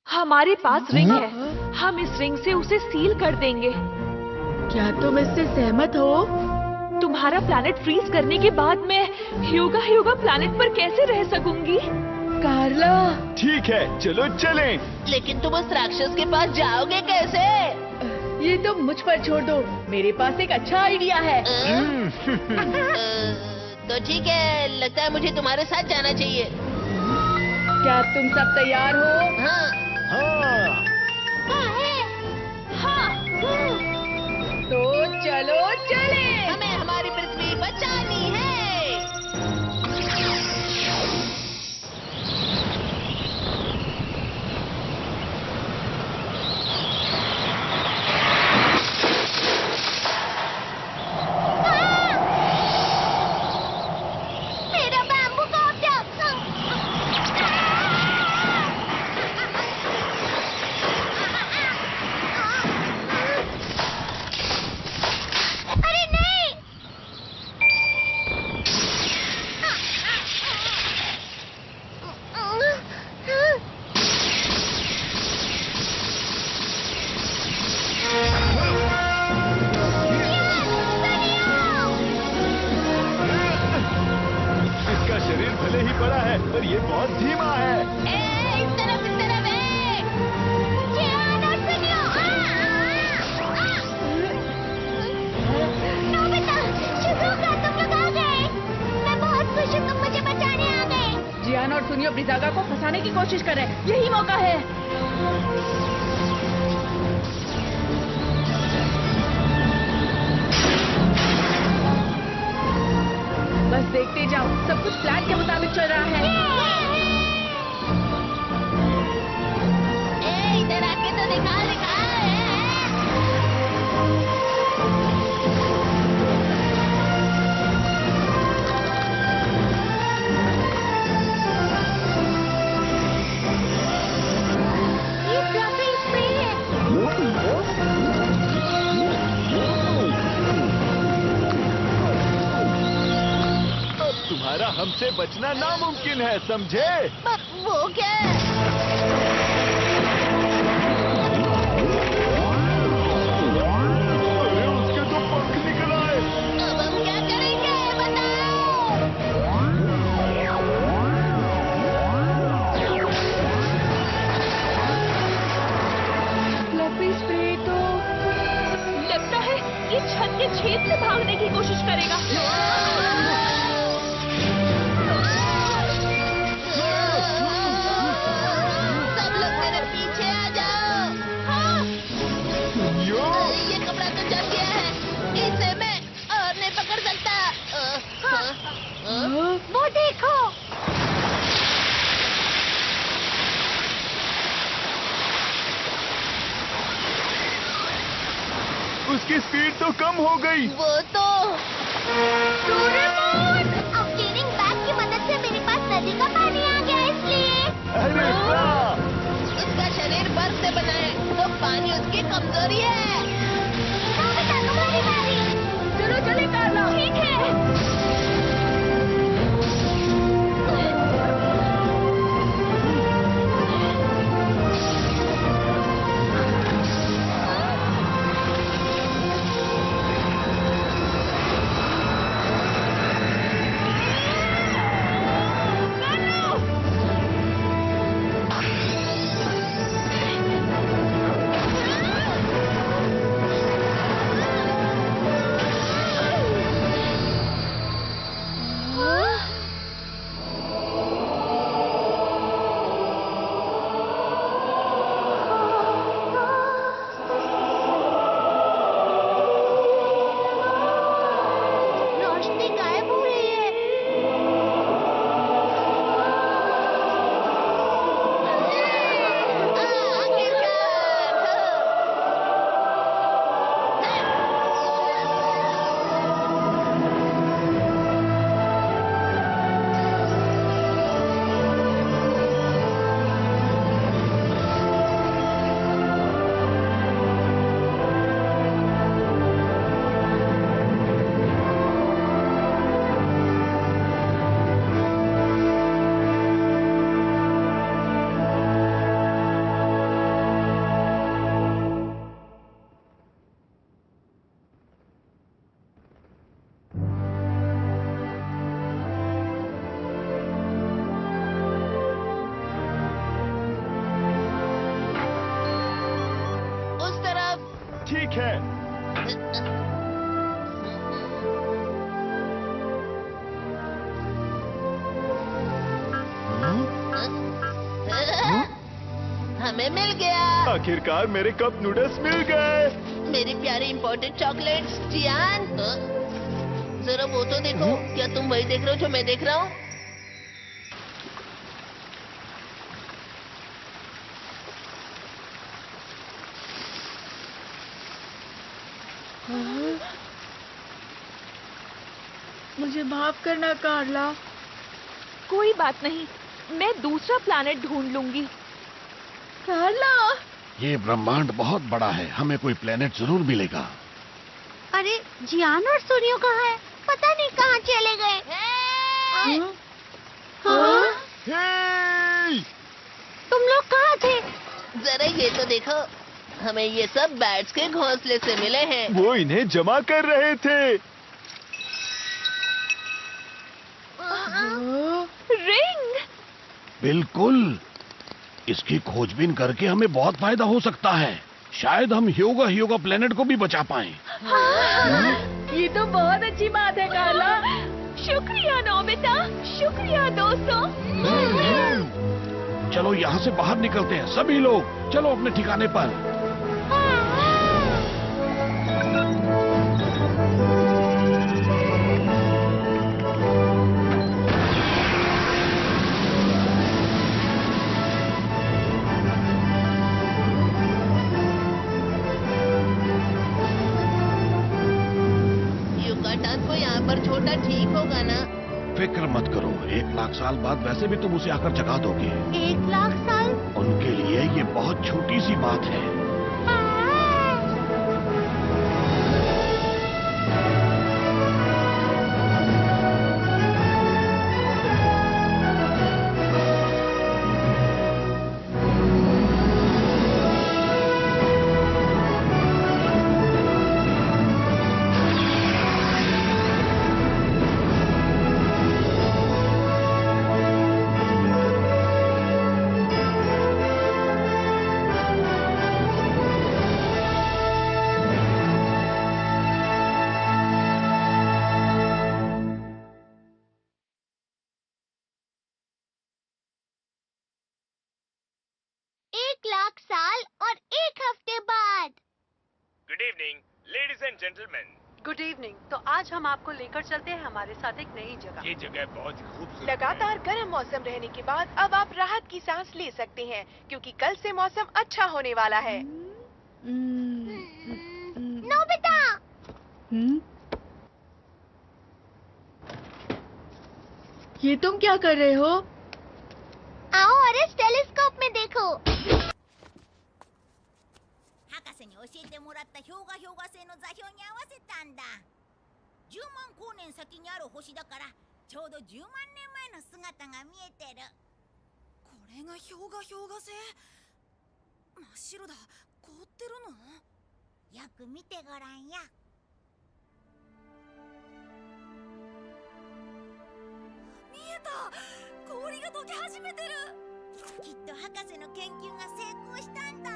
हमारे पास रिंग है। हम इस रिंग से उसे सील कर देंगे। क्या तुम इससे सहमत हो? तुम्हारा प्लैनेट फ्रीज करने के बाद मैं ह्यूगा प्लैनेट पर कैसे रह सकूंगी? कार्ला, ठीक है, चलो चलें। लेकिन तुम उस राक्षस के पास जाओगे कैसे? ये तुम मुझ पर छोड़ दो। मेरे पास एक अच्छा आइडिया है। तो ठीक है, लगता है मुझे तुम्हारे साथ जाना चाहिए। क्या तुम सब तैयार हो? हाँ। हाँ, तो चलो चले। हमें हमारी पृथ्वी बचानी है। ब्रिजागा को फंसाने की कोशिश कर रहे हैं। यही मौका है। बस देखते जाओ, सब कुछ प्लान के मुताबिक चल रहा है। इधर आके तो दिखा। ये फ्लफी स्प्रे है। अब तुम्हारा हमसे बचना नामुमकिन है, समझे? वो क्या है? अरे उसके तो पंख निकल आए। अब हम क्या करेंगे बताओ। फ्लफी स्प्रे तो लगता है ये छत के छेद से भागने की कोशिश करेगा। सब लोग मेरे पीछे आ जाओ। हाँ, यो, ये कपड़ा तो जल गया है, इसे मैं और नहीं पकड़ सकता। वो देखो। उसकी स्पीड तो कम हो गई। वो तो डोरेमोन! अब क्लीनिंग बैग की मदद से मेरे पास नदी का पानी आ गया, इसलिए अरे वाह! उसका शरीर बर्फ से बना है, तो पानी उसकी कमजोरी है। तुम्हारी बारी। चलो चले कार्ला। ठीक है। रोशनी गायब हो रही है। उस तरफ। ठीक है। हमें मिल गया। आखिरकार मेरे कप नूडल्स मिल गए। मेरी प्यारी इम्पोर्टेड चॉकलेट्स, जियान। जरा वो तो देखो। क्या तुम वही देख रहे हो जो मैं देख रहा हूँ? मुझे माफ करना कार्ला। कोई बात नहीं, मैं दूसरा प्लैनेट ढूंढ लूंगी। कार्ला! ये ब्रह्मांड बहुत बड़ा है, हमें कोई प्लेनेट जरूर मिलेगा। अरे जियान और सूर्यो कहाँ है? पता नहीं कहाँ चले गए। हे! तुम लोग कहाँ थे? जरा ये तो देखो, हमें ये सब बैट्स के घोंसले से मिले हैं। वो इन्हें जमा कर रहे थे। रिंग! बिल्कुल, इसकी खोजबीन करके हमें बहुत फायदा हो सकता है। शायद हम ह्योगा प्लेनेट को भी बचा पाएं। ये तो बहुत अच्छी बात है कार्ला। शुक्रिया नोबिता, शुक्रिया दोस्तों। चलो यहाँ से बाहर निकलते हैं सभी लोग, चलो अपने ठिकाने पर। युकाटान को यहाँ पर छोटा ठीक होगा ना? फिक्र मत करो, 1 लाख साल बाद वैसे भी तुम उसे आकर जगा दोगे। 1 लाख साल? उनके लिए ये बहुत छोटी सी बात है। Good evening ladies and gentleman. Good evening. तो आज हम आपको लेकर चलते हैं हमारे साथ एक नई जगह। ये जगह बहुत ही खूबसूरत लगातार गर्म मौसम रहने के बाद अब आप राहत की सांस ले सकते हैं क्योंकि कल से मौसम अच्छा होने वाला है। नोबिता! ये तुम क्या कर रहे हो? आओ और इस टेलीस्कोप में देखो। 博士に教えてもらった氷河星の座標に合わせたんだ。10万光年先にある星だからちょうど10万年前の姿が見えてる。これが氷河星？真っ白だ。凍ってるの？よく見てごらんよ。見えた！氷が溶け始めてる。きっと博士の研究が成功したんだ。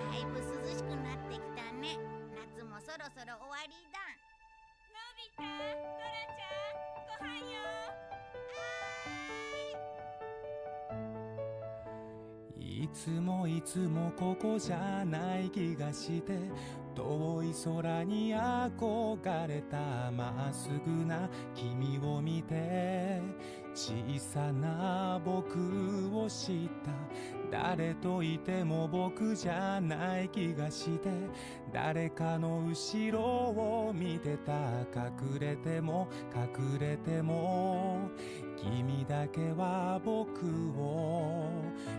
だいぶ涼しくなってきたね。夏もそろそろ終わりだ。のび太、ドラちゃん、ご飯よ。いつもいつもここじゃない気がして遠い空に憧れたまっすぐな君を見て小さな僕を知った。誰といても僕じゃない気がして誰かの後ろを見てた。隠れても隠れても君だけは僕を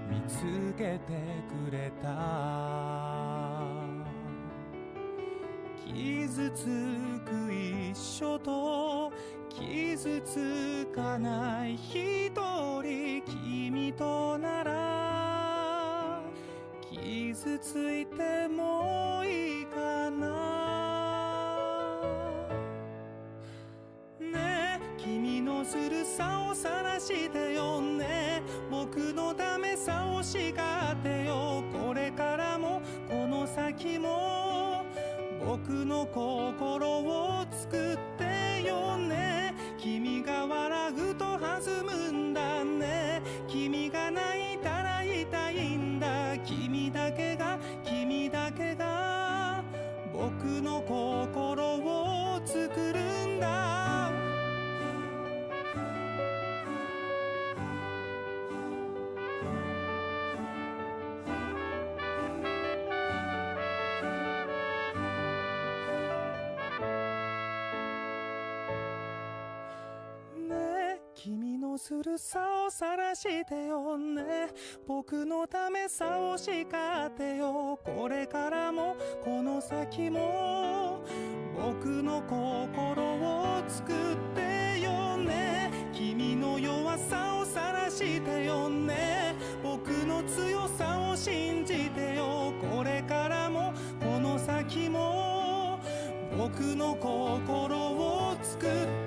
見つけてくれた。傷つく一緒と傷つかない一人君となら傷ついてもいいかな。ねえ君のずるさを晒してよね。僕のダメさを叱ってよ。これからもこの先も僕の心を作ってよね。君が笑うと弾むんだね。君が泣いたら痛いんだ。君だけが君だけが僕の心を作るんだ。君のずるさを晒してよね。僕のためさを叱ってよ。これからもこの先も僕の心を作ってよね。君の弱さを晒してよね。僕の強さを信じてよ。これからもこの先も僕の心を作って